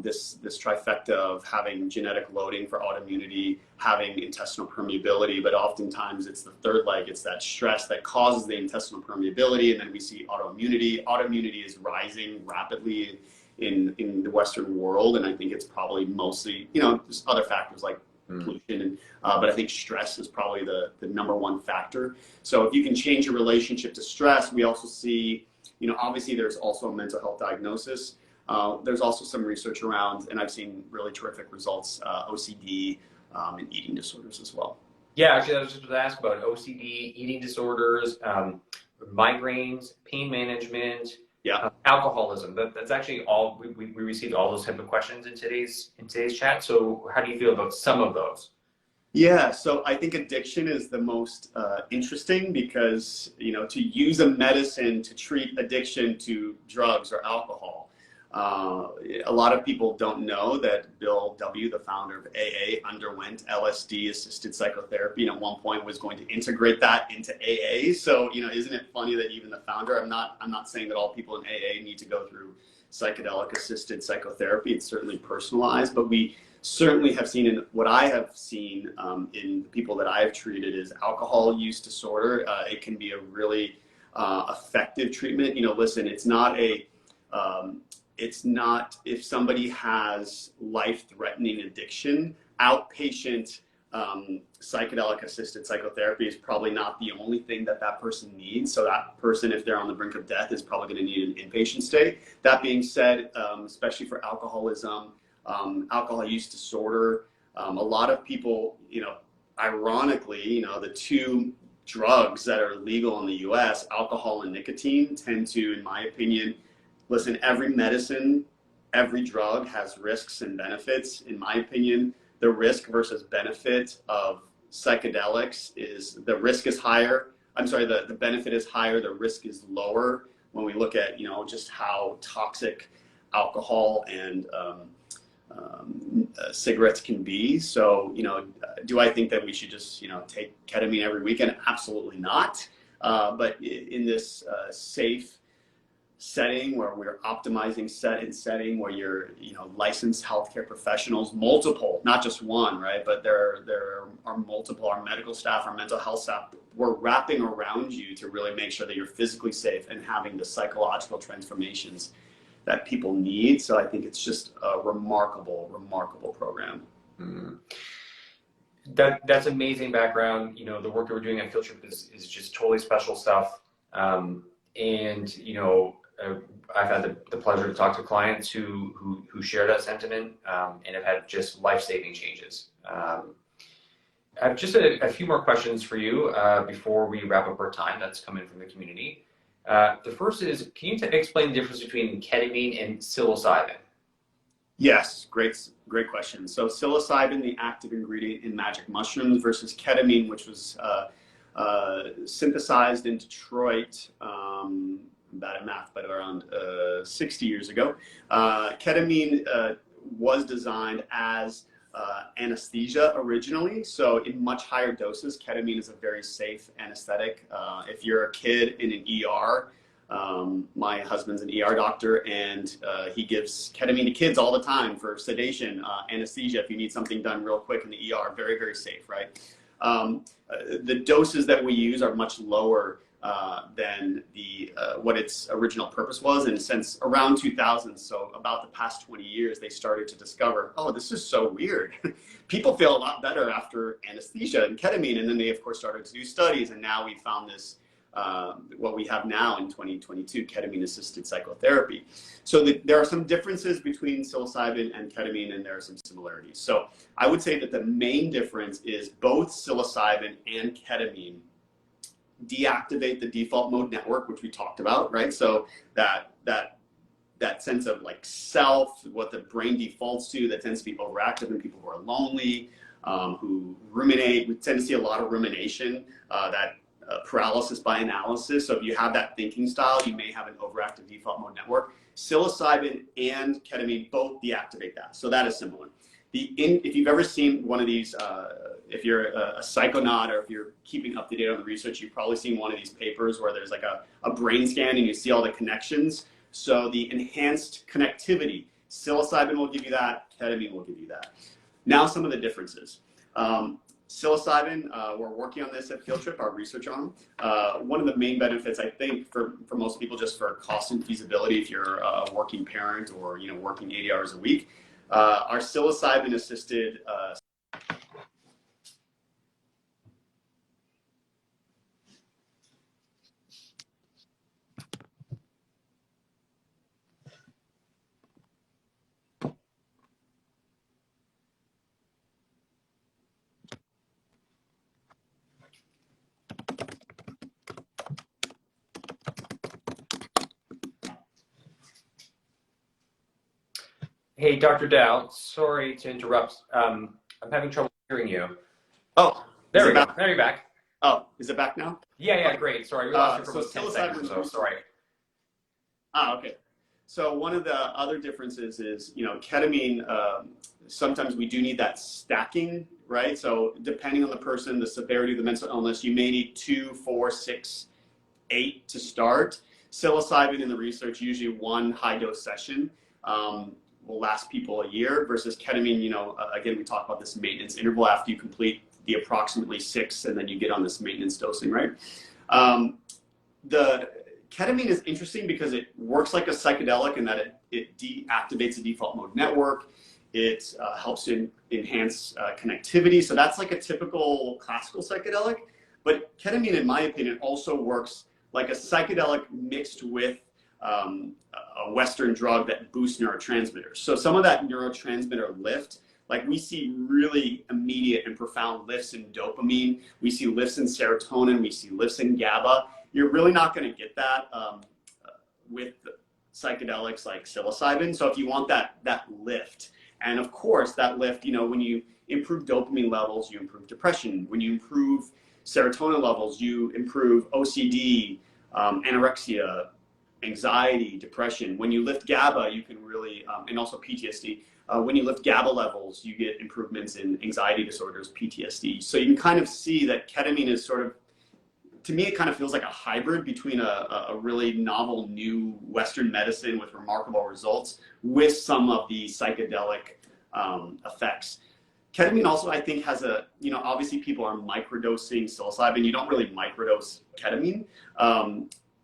this trifecta of having genetic loading for autoimmunity, having intestinal permeability, but oftentimes it's the third leg. It's that stress that causes the intestinal permeability, and then we see autoimmunity. Autoimmunity is rising rapidly in the Western world, and I think it's probably mostly, there's other factors like pollution, but I think stress is probably the number 1 factor. So if you can change your relationship to stress, we also see, obviously there's also a mental health diagnosis. There's also some research around, and I've seen really terrific results, OCD and eating disorders as well. Yeah, actually, I was just going to ask about OCD, eating disorders, migraines, pain management, alcoholism. That's actually all we received all those type of questions in today's chat. So how do you feel about some of those? Yeah, so I think addiction is the most interesting because to use a medicine to treat addiction to drugs or alcohol. A lot of people don't know that Bill W., the founder of AA, underwent LSD-assisted psychotherapy, and at one point was going to integrate that into AA. So, isn't it funny that even the founder, I'm not saying that all people in AA need to go through psychedelic-assisted psychotherapy. It's certainly personalized, but we certainly have seen, in what I have seen in the people that I have treated, is alcohol use disorder. It can be a really effective treatment. Listen, it's not if somebody has life-threatening addiction, outpatient psychedelic assisted psychotherapy is probably not the only thing that person needs. So that person, if they're on the brink of death, is probably going to need an inpatient stay. That being said, especially for alcoholism, alcohol use disorder, a lot of people, ironically, the 2 drugs that are legal in the US, alcohol and nicotine, tend to, in my opinion, listen, every medicine, every drug has risks and benefits. In my opinion, the risk versus benefit of psychedelics is the risk is higher. The benefit is higher, the risk is lower when we look at, just how toxic alcohol and cigarettes can be. So, do I think that we should just, take ketamine every weekend? Absolutely not. But in this safe setting where we're optimizing setting where you're licensed healthcare professionals, multiple, not just one, right, but there are multiple, our medical staff, our mental health staff, we're wrapping around you to really make sure that you're physically safe and having the psychological transformations that people need. So I think it's just a remarkable program. That's amazing background. The work that we're doing at Field Trip is just totally special stuff. I've had the pleasure to talk to clients who share that sentiment and have had just life-saving changes. I have just a few more questions for you before we wrap up our time that's come in from the community. The first is, can you explain the difference between ketamine and psilocybin? Yes, great question. So psilocybin, the active ingredient in magic mushrooms, versus ketamine, which was synthesized in Detroit, bad at math, but around 60 years ago. Ketamine was designed as anesthesia originally, so in much higher doses. Ketamine is a very safe anesthetic. If you're a kid in an ER, my husband's an ER doctor, and he gives ketamine to kids all the time for sedation, anesthesia, if you need something done real quick in the ER. Very, very safe, right? The doses that we use are much lower than what its original purpose was. And since around 2000, so about the past 20 years, they started to discover, oh, this is so weird. People feel a lot better after anesthesia and ketamine. And then they, of course, started to do studies. And now we found this, what we have now in 2022, ketamine-assisted psychotherapy. So there are some differences between psilocybin and ketamine, and there are some similarities. So I would say that the main difference is both psilocybin and ketamine deactivate the default mode network, which we talked about, right? So that sense of like self, what the brain defaults to, that tends to be overactive in people who are lonely, who ruminate. We tend to see a lot of rumination, paralysis by analysis. So if you have that thinking style, you may have an overactive default mode network. Psilocybin and ketamine both deactivate that. So that is similar. If you've ever seen one of these, if you're a psychonaut or if you're keeping up to date on the research, you've probably seen one of these papers where there's like a brain scan and you see all the connections. So the enhanced connectivity, psilocybin will give you that, ketamine will give you that. Now some of the differences. Psilocybin, we're working on this at Field Trip, our research arm. One of the main benefits, I think, for most people, just for cost and feasibility, if you're a working parent or working 80 hours a week, our psilocybin-assisted Hey, Dr. Dow, sorry to interrupt. I'm having trouble hearing you. Oh, there we go. There you're back. Oh, is it back now? Yeah, great. Sorry, we lost you for about 10 seconds or so. Sorry. Okay. So one of the other differences is, ketamine, sometimes we do need that stacking, right? So depending on the person, the severity of the mental illness, you may need 2, 4, 6, 8 to start. Psilocybin in the research, usually one high dose session will last people a year, versus ketamine, again, we talk about this maintenance interval after you complete the approximately 6, and then you get on this maintenance dosing, right? The ketamine is interesting because it works like a psychedelic in that it deactivates the default mode network. It helps to enhance connectivity. So that's like a typical classical psychedelic. But ketamine, in my opinion, also works like a psychedelic mixed with a Western drug that boosts neurotransmitters. So some of that neurotransmitter lift, like we see really immediate and profound lifts in dopamine. We see lifts in serotonin. We see lifts in GABA. You're really not going to get that with psychedelics like psilocybin. So if you want that lift, and of course that lift, when you improve dopamine levels, you improve depression. When you improve serotonin levels, you improve OCD, anorexia, anxiety, depression. When you lift GABA, you can really, and also PTSD. When you lift GABA levels, you get improvements in anxiety disorders, PTSD. So you can kind of see that ketamine is sort of, to me, it kind of feels like a hybrid between a really novel new Western medicine with remarkable results with some of the psychedelic effects. Ketamine also, I think, has obviously people are microdosing psilocybin. You don't really microdose ketamine.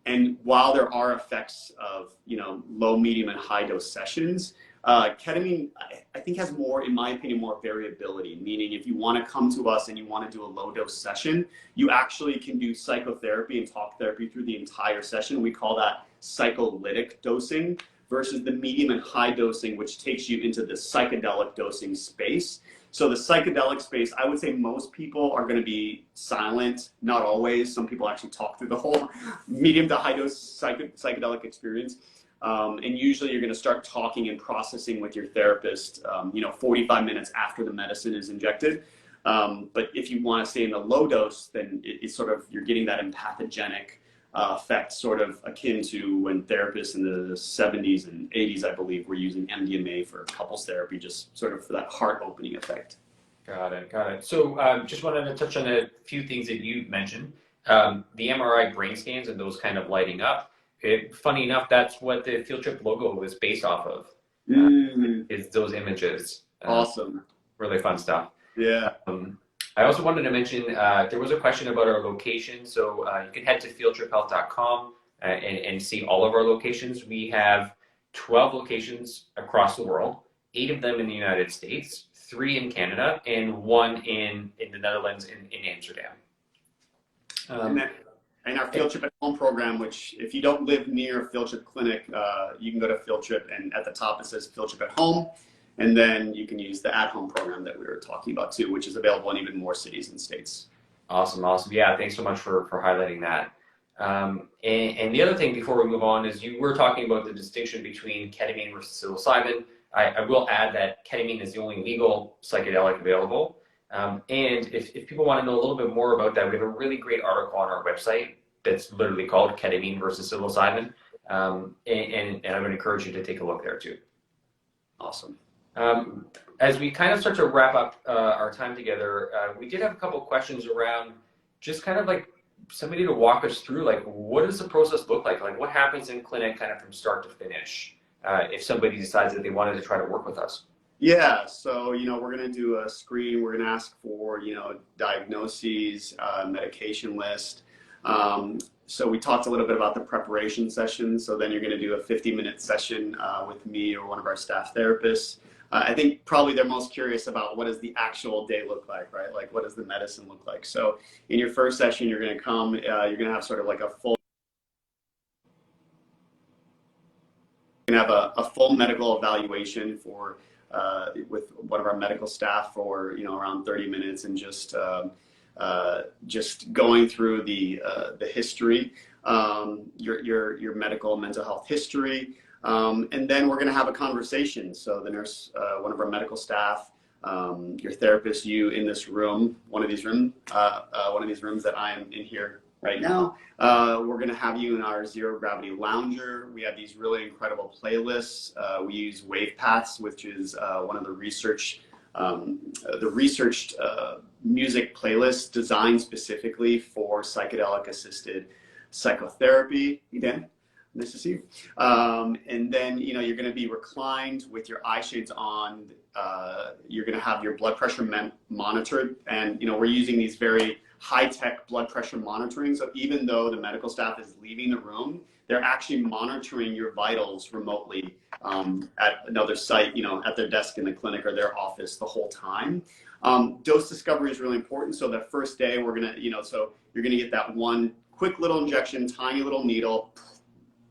And while there are effects of, low, medium, and high dose sessions, ketamine, I think, has more, in my opinion, more variability, meaning if you want to come to us and you want to do a low dose session, you actually can do psychotherapy and talk therapy through the entire session. We call that psycholytic dosing versus the medium and high dosing, which takes you into the psychedelic dosing space. So the psychedelic space, I would say most people are going to be silent, not always. Some people actually talk through the whole medium to high dose psychedelic experience. And usually you're going to start talking and processing with your therapist, 45 minutes after the medicine is injected. But if you want to stay in the low dose, then it's sort of, you're getting that empathogenic effect, sort of akin to when therapists in the 70s and 80s, I believe, were using MDMA for couples therapy, just sort of for that heart opening effect. Got it, got it. So just wanted to touch on a few things that you mentioned. The MRI brain scans and those kind of lighting up. Funny enough, that's what the field trip logo was based off of, is those images. Awesome. Really fun stuff. Yeah. I also wanted to mention, there was a question about our location. So you can head to fieldtriphealth.com and see all of our locations. We have 12 locations across the world, 8 of them in the United States, 3 in Canada, and 1 in the Netherlands in Amsterdam. And our Field Trip at Home program, which if you don't live near a Field Trip clinic, you can go to Field Trip, and at the top it says Field Trip at Home. And then you can use the at-home program that we were talking about too, which is available in even more cities and states. Awesome, awesome. Yeah, thanks so much for highlighting that. And the other thing before we move on is you were talking about the distinction between ketamine versus psilocybin. I will add that ketamine is the only legal psychedelic available. And if people want to know a little bit more about that, we have a really great article on our website that's literally called Ketamine versus Psilocybin. And I would encourage you to take a look there too. Awesome. As we kind of start to wrap up our time together, we did have a couple of questions around just kind of like somebody to walk us through, like, what does the process look like? Like, what happens in clinic kind of from start to finish if somebody decides that they wanted to try to work with us? Yeah, so, we're going to do a screen. We're going to ask for, diagnoses, medication list. So we talked a little bit about the preparation session. So then you're going to do a 50-minute session with me or one of our staff therapists. I think probably they're most curious about what does the actual day look like, right? Like, what does the medicine look like? So in your first session, you're going to come, you're going to have sort of like a full medical evaluation for with one of our medical staff for around 30 minutes, and just going through the history, your medical and mental health history. And then we're going to have a conversation. So the nurse, one of our medical staff, your therapist, you in this room, one of these rooms that I am in here right now. We're going to have you in our zero gravity lounger. We have these really incredible playlists. We use Wave Paths, which is one of the researched music playlists designed specifically for psychedelic assisted psychotherapy. Dan? Nice to see you. And then, you're going to be reclined with your eye shades on. You're going to have your blood pressure monitored. And, we're using these very high-tech blood pressure monitoring. So even though the medical staff is leaving the room, they're actually monitoring your vitals remotely at another site, at their desk in the clinic or their office the whole time. Dose discovery is really important. So the first day we're going to, so you're going to get that one quick little injection, tiny little needle,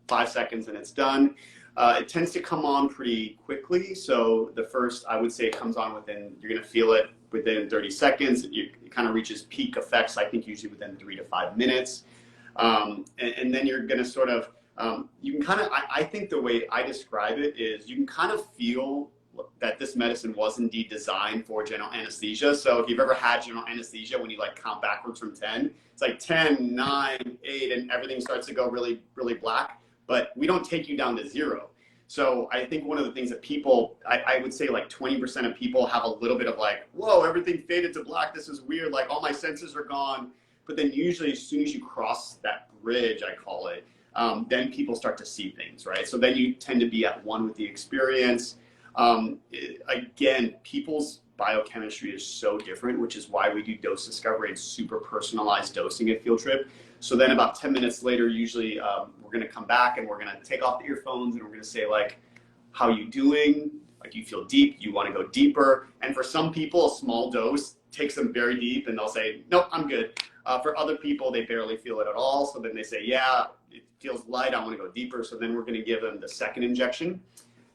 5 seconds, and it's done. It tends to come on pretty quickly. So the first, I would say, it comes on you're going to feel it within 30 seconds. It kind of reaches peak effects, I think, usually within 3 to 5 minutes. And then you're going to sort of, you can kind of, I think the way I describe it is you can kind of feel that this medicine was indeed designed for general anesthesia. So if you've ever had general anesthesia, when you count backwards from 10, it's like 10, 9, 8, and everything starts to go really, really black. But we don't take you down to 0. So I think one of the things that people, I would say 20% of people have a little bit of whoa, everything faded to black. This is weird. All my senses are gone. But then usually as soon as you cross that bridge, I call it, then people start to see things, right? So then you tend to be at one with the experience. Again, people's biochemistry is so different, which is why we do dose discovery and super personalized dosing at Field Trip. So then about 10 minutes later, usually we're going to come back and we're going to take off the earphones and we're going to say how you doing? Do you feel deep? Do you want to go deeper? And for some people, a small dose takes them very deep and they'll say, nope, I'm good. For other people, they barely feel it at all. So then they say, yeah, it feels light, I want to go deeper. So then we're going to give them the second injection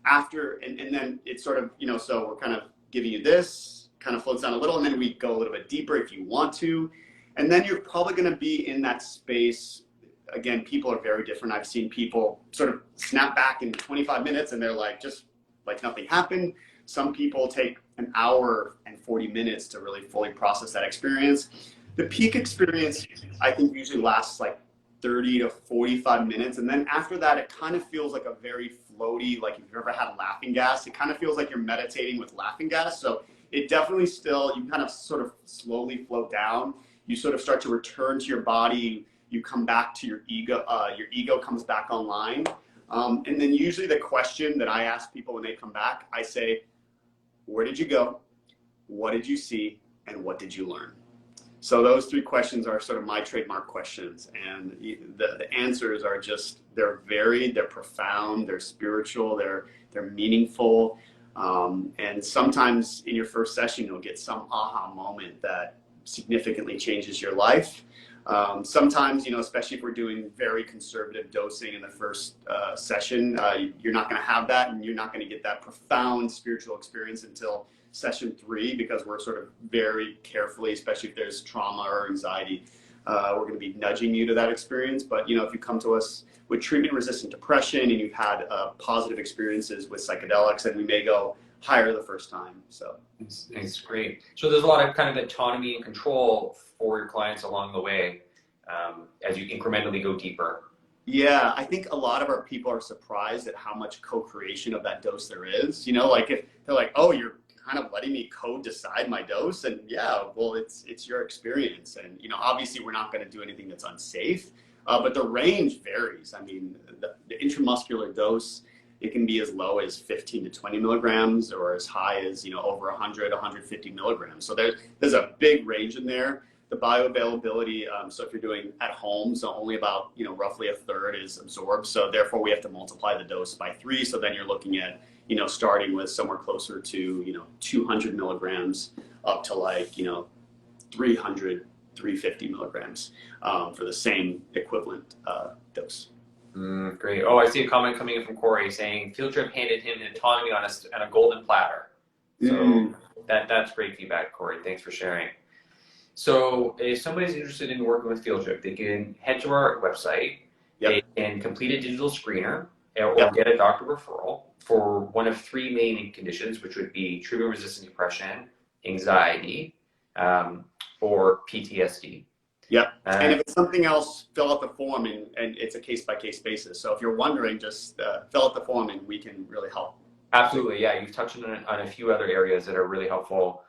after, and then it's sort of, so we're kind of giving you this, kind of floats down a little, and then we go a little bit deeper if you want to. And then you're probably going to be in that space. Again, people are very different. I've seen people sort of snap back in 25 minutes and they're like, just like nothing happened. Some people take an hour and 40 minutes to really fully process that experience. The peak experience, I think, usually lasts like 30 to 45 minutes. And then after that, it kind of feels like a very floaty, like if you've ever had laughing gas, it kind of feels like you're meditating with laughing gas. So it definitely still, you kind of sort of slowly float down. You sort of start to return to your body. You come back to your ego comes back online. And then usually the question that I ask people when they come back, I say, where did you go? What did you see? And what did you learn? So those three questions are sort of my trademark questions. And the answers are just, they're varied, they're profound, they're spiritual, they're meaningful. And sometimes in your first session, you'll get some aha moment that significantly changes your life. Sometimes, especially if we're doing very conservative dosing in the first session, you're not going to have that, and you're not going to get that profound spiritual experience until session 3, because we're sort of very carefully, especially if there's trauma or anxiety, we're going to be nudging you to that experience. But, if you come to us with treatment-resistant depression and you've had positive experiences with psychedelics, then we may go higher the first time. So it's great. So there's a lot of kind of autonomy and control for your clients along the way as you incrementally go deeper. Yeah, I think a lot of our people are surprised at how much co-creation of that dose there is. Like if they're like, oh, you're kind of letting me co-decide my dose, and yeah, well, it's your experience. And obviously we're not going to do anything that's unsafe, but the range varies. I mean, the intramuscular dose, it can be as low as 15 to 20 milligrams, or as high as over 100, 150 milligrams. So there's a big range in there. The bioavailability, so if you're doing at home, so only about roughly a third is absorbed. So therefore we have to multiply the dose by 3. So then you're looking at starting with somewhere closer to 200 milligrams up to like 300, 350 milligrams for the same equivalent dose. Great. Oh, I see a comment coming in from Corey saying Field Trip handed him autonomy on a golden platter. So that's great feedback, Corey. Thanks for sharing. So if somebody's interested in working with Field Trip, they can head to our website. Yep. They can complete a digital screener or yep. get a doctor referral for one of 3 main conditions, which would be treatment-resistant depression, anxiety, or PTSD. Yep. And if it's something else, fill out the form, and it's a case-by-case basis. So if you're wondering, just fill out the form and we can really help. Absolutely. Yeah, you've touched on a few other areas that are really helpful.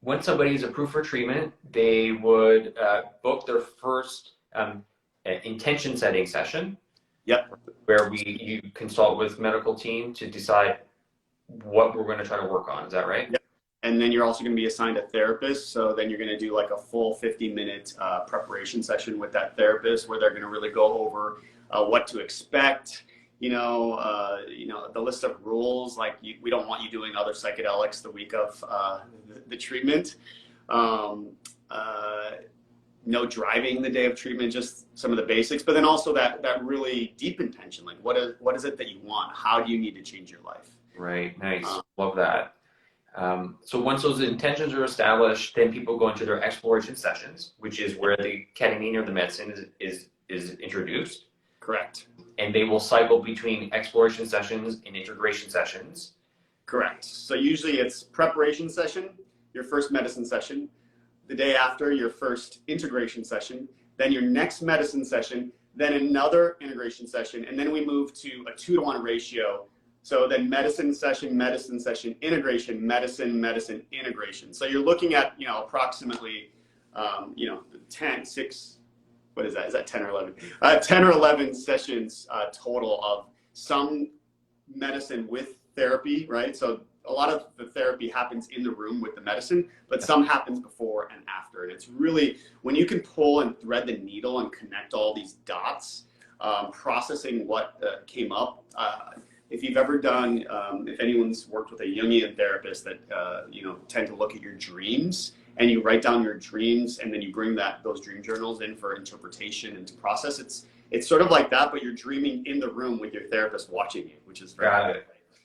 When somebody is approved for treatment, they would book their first intention setting session. Yep. Where you consult with medical team to decide what we're going to try to work on. Is that right? Yep. And then you're also going to be assigned a therapist. So then you're going to do like a full 50-minute preparation session with that therapist, where they're going to really go over what to expect. The list of rules, like we don't want you doing other psychedelics the week of the treatment. No driving the day of treatment, just some of the basics, but then also that really deep intention, like what is it that you want? How do you need to change your life? Right, nice, love that. So once those intentions are established, then people go into their exploration sessions, which is where the ketamine or the medicine is introduced. Correct. And they will cycle between exploration sessions and integration sessions. Correct. So usually it's preparation session, your first medicine session, the day after your first integration session, then your next medicine session, then another integration session, and then we move to a 2-to-1 ratio. So then medicine session, integration, medicine, integration. So you're looking at, approximately, 6, what is that? Is that 10 or 11? 10 or 11 sessions total of some medicine with therapy, right? So a lot of the therapy happens in the room with the medicine, but some happens before and after. And it's really, when you can pull and thread the needle and connect all these dots, processing what came up. If you've ever done, if anyone's worked with a Jungian therapist that, tend to look at your dreams and you write down your dreams, and then you bring those dream journals in for interpretation and to process. It's sort of like that, but you're dreaming in the room with your therapist watching you, which is very good.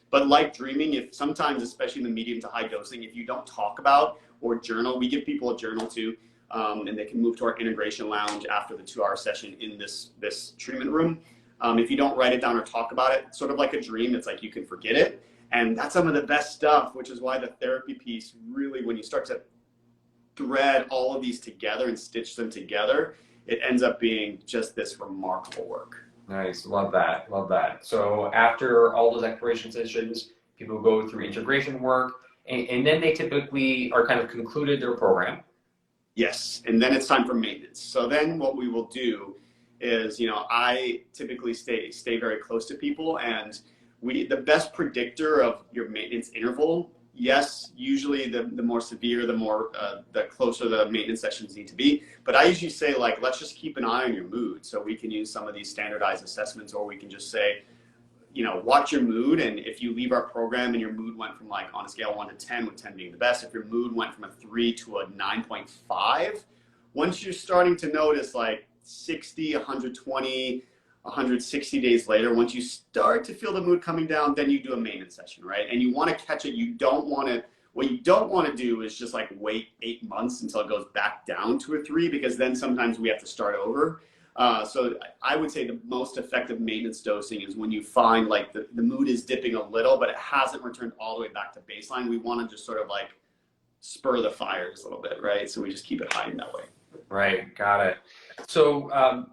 But like dreaming, if sometimes, especially in the medium to high dosing, if you don't talk about or journal, we give people a journal too, and they can move to our integration lounge after the 2-hour session in this treatment room. If you don't write it down or talk about it, sort of like a dream, it's like you can forget it. And that's some of the best stuff, which is why the therapy piece really, when you start to thread all of these together and stitch them together, it ends up being just this remarkable work. Nice, love that, love that. So after all those exploration sessions, people go through integration work, and then they typically are kind of concluded their program. Yes, and then it's time for maintenance. So then what we will do is, I typically stay very close to people, and the best predictor of your maintenance interval, yes, usually the more severe, the closer the maintenance sessions need to be. But I usually say, like, let's just keep an eye on your mood. So we can use some of these standardized assessments, or we can just say, watch your mood. And if you leave our program and your mood went from, like, on a scale of 1 to 10, with 10 being the best, if your mood went from a 3 to a 9.5, once you're starting to notice, like, 60, 120, 160 days later, once you start to feel the mood coming down, then you do a maintenance session, right? And you want to catch it. What you don't want to do is just, like, wait 8 months until it goes back down to a 3, because then sometimes we have to start over. So I would say the most effective maintenance dosing is when you find, like, the mood is dipping a little, but it hasn't returned all the way back to baseline. We want to just sort of, like, spur the fires a little bit, right? So we just keep it high in that way. Right, got it. So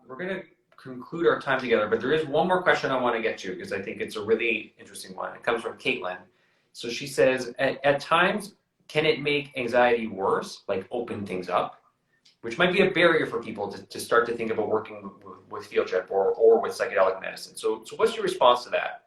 we're going to conclude our time together, but there is one more question I want to get to, because I think it's a really interesting one. It comes from Caitlin. So she says, at times, can it make anxiety worse, like open things up, which might be a barrier for people to start to think about working with field trip or with psychedelic medicine. So what's your response to that?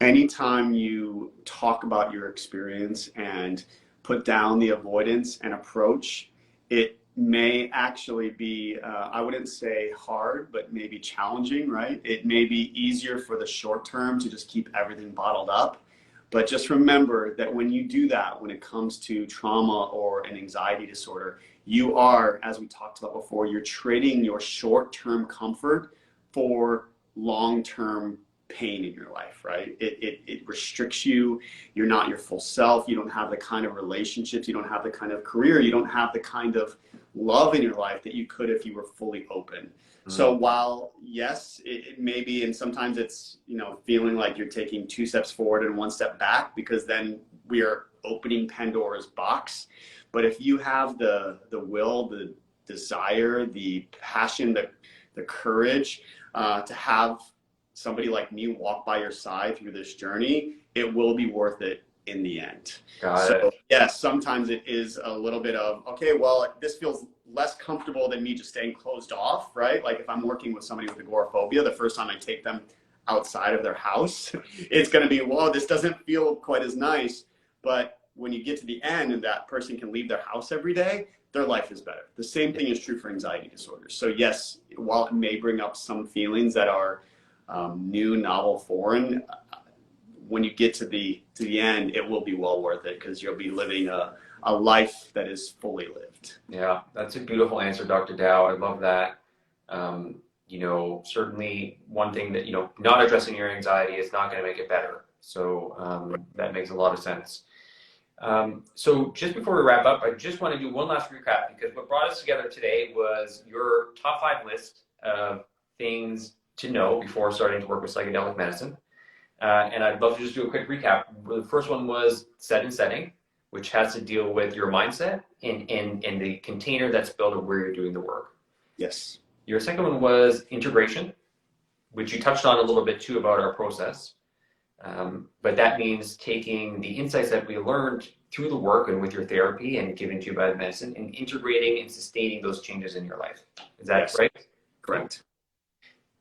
Anytime you talk about your experience and put down the avoidance and approach, it may actually be, I wouldn't say hard, but maybe challenging, right? It may be easier for the short term to just keep everything bottled up. But just remember that when you do that, when it comes to trauma or an anxiety disorder, you are, as we talked about before, you're trading your short-term comfort for long-term pain in your life, right? It restricts you. You're not your full self. You don't have the kind of relationships. You don't have the kind of career. You don't have the kind of love in your life that you could if you were fully open. So while, yes, it may be, and sometimes it's, feeling like you're taking 2 steps forward and 1 step back, because then we are opening Pandora's box. But if you have the will, the desire, the passion, the courage to have somebody like me walk by your side through this journey, it will be worth it in the end. Got it. Yes, sometimes it is a little bit of, okay, well, this feels less comfortable than me just staying closed off, right? Like if I'm working with somebody with agoraphobia, the first time I take them outside of their house, it's going to be, whoa, this doesn't feel quite as nice. But when you get to the end and that person can leave their house every day, their life is better. The same thing is true for anxiety disorders. So yes, while it may bring up some feelings that are new, novel, foreign, when you get to the end, it will be well worth it, because you'll be living a life that is fully lived. Yeah, that's a beautiful answer, Dr. Dow. I love that. Certainly one thing that, not addressing your anxiety is not going to make it better. So that makes a lot of sense. So just before we wrap up, I just want to do one last recap, because what brought us together today was your top 5 list of things to know before starting to work with psychedelic medicine. And I'd love to just do a quick recap. The first one was set and setting, which has to deal with your mindset and the container that's built of where you're doing the work. Yes. Your second one was integration, which you touched on a little bit too about our process. But that means taking the insights that we learned through the work and with your therapy and given to you by the medicine, and integrating and sustaining those changes in your life. Is that right? Correct.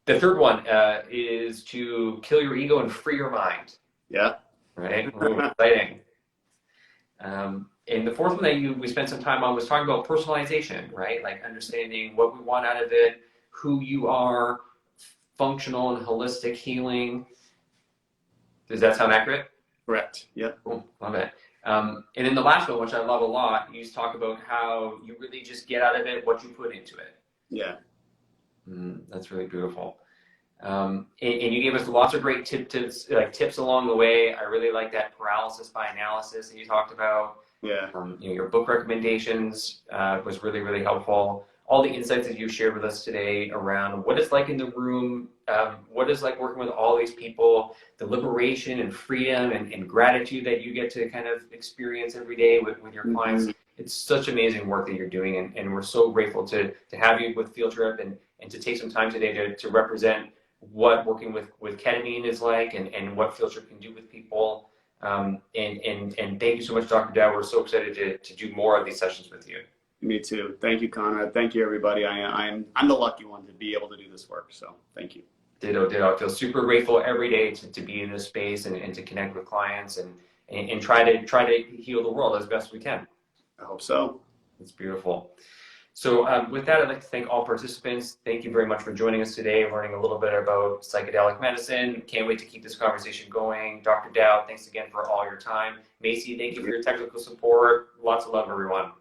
The third one is to kill your ego and free your mind. Yeah. Right? Ooh, exciting. And the fourth one that we spent some time on was talking about personalization, right? Like understanding what we want out of it, who you are, functional and holistic healing. Does that sound accurate? Correct. Yeah. Cool. Love it. And then the last one, which I love a lot, you just talk about how you really just get out of it what you put into it. Yeah. That's really beautiful. And you gave us lots of great tips along the way. I really like that paralysis by analysis that you talked about. Yeah. Your book recommendations was really, really helpful. All the insights that you shared with us today around what it's like in the room, what it's like working with all these people, the liberation and freedom and gratitude that you get to kind of experience every day with your clients. It's such amazing work that you're doing, and we're so grateful to have you with Field Trip and to take some time today to represent what working with ketamine is like and what Field Trip can do with people. And thank you so much, Dr. Dow. We're so excited to do more of these sessions with you. Me too. Thank you, Conrad. Thank you, everybody. I'm the lucky one to be able to do this work. So thank you. Ditto. I feel super grateful every day to be in this space and to connect with clients and try to heal the world as best we can. I hope so. It's beautiful. So with that, I'd like to thank all participants. Thank you very much for joining us today, learning a little bit about psychedelic medicine. Can't wait to keep this conversation going. Dr. Dow, thanks again for all your time. Macy, thank you for your technical support. Lots of love, everyone.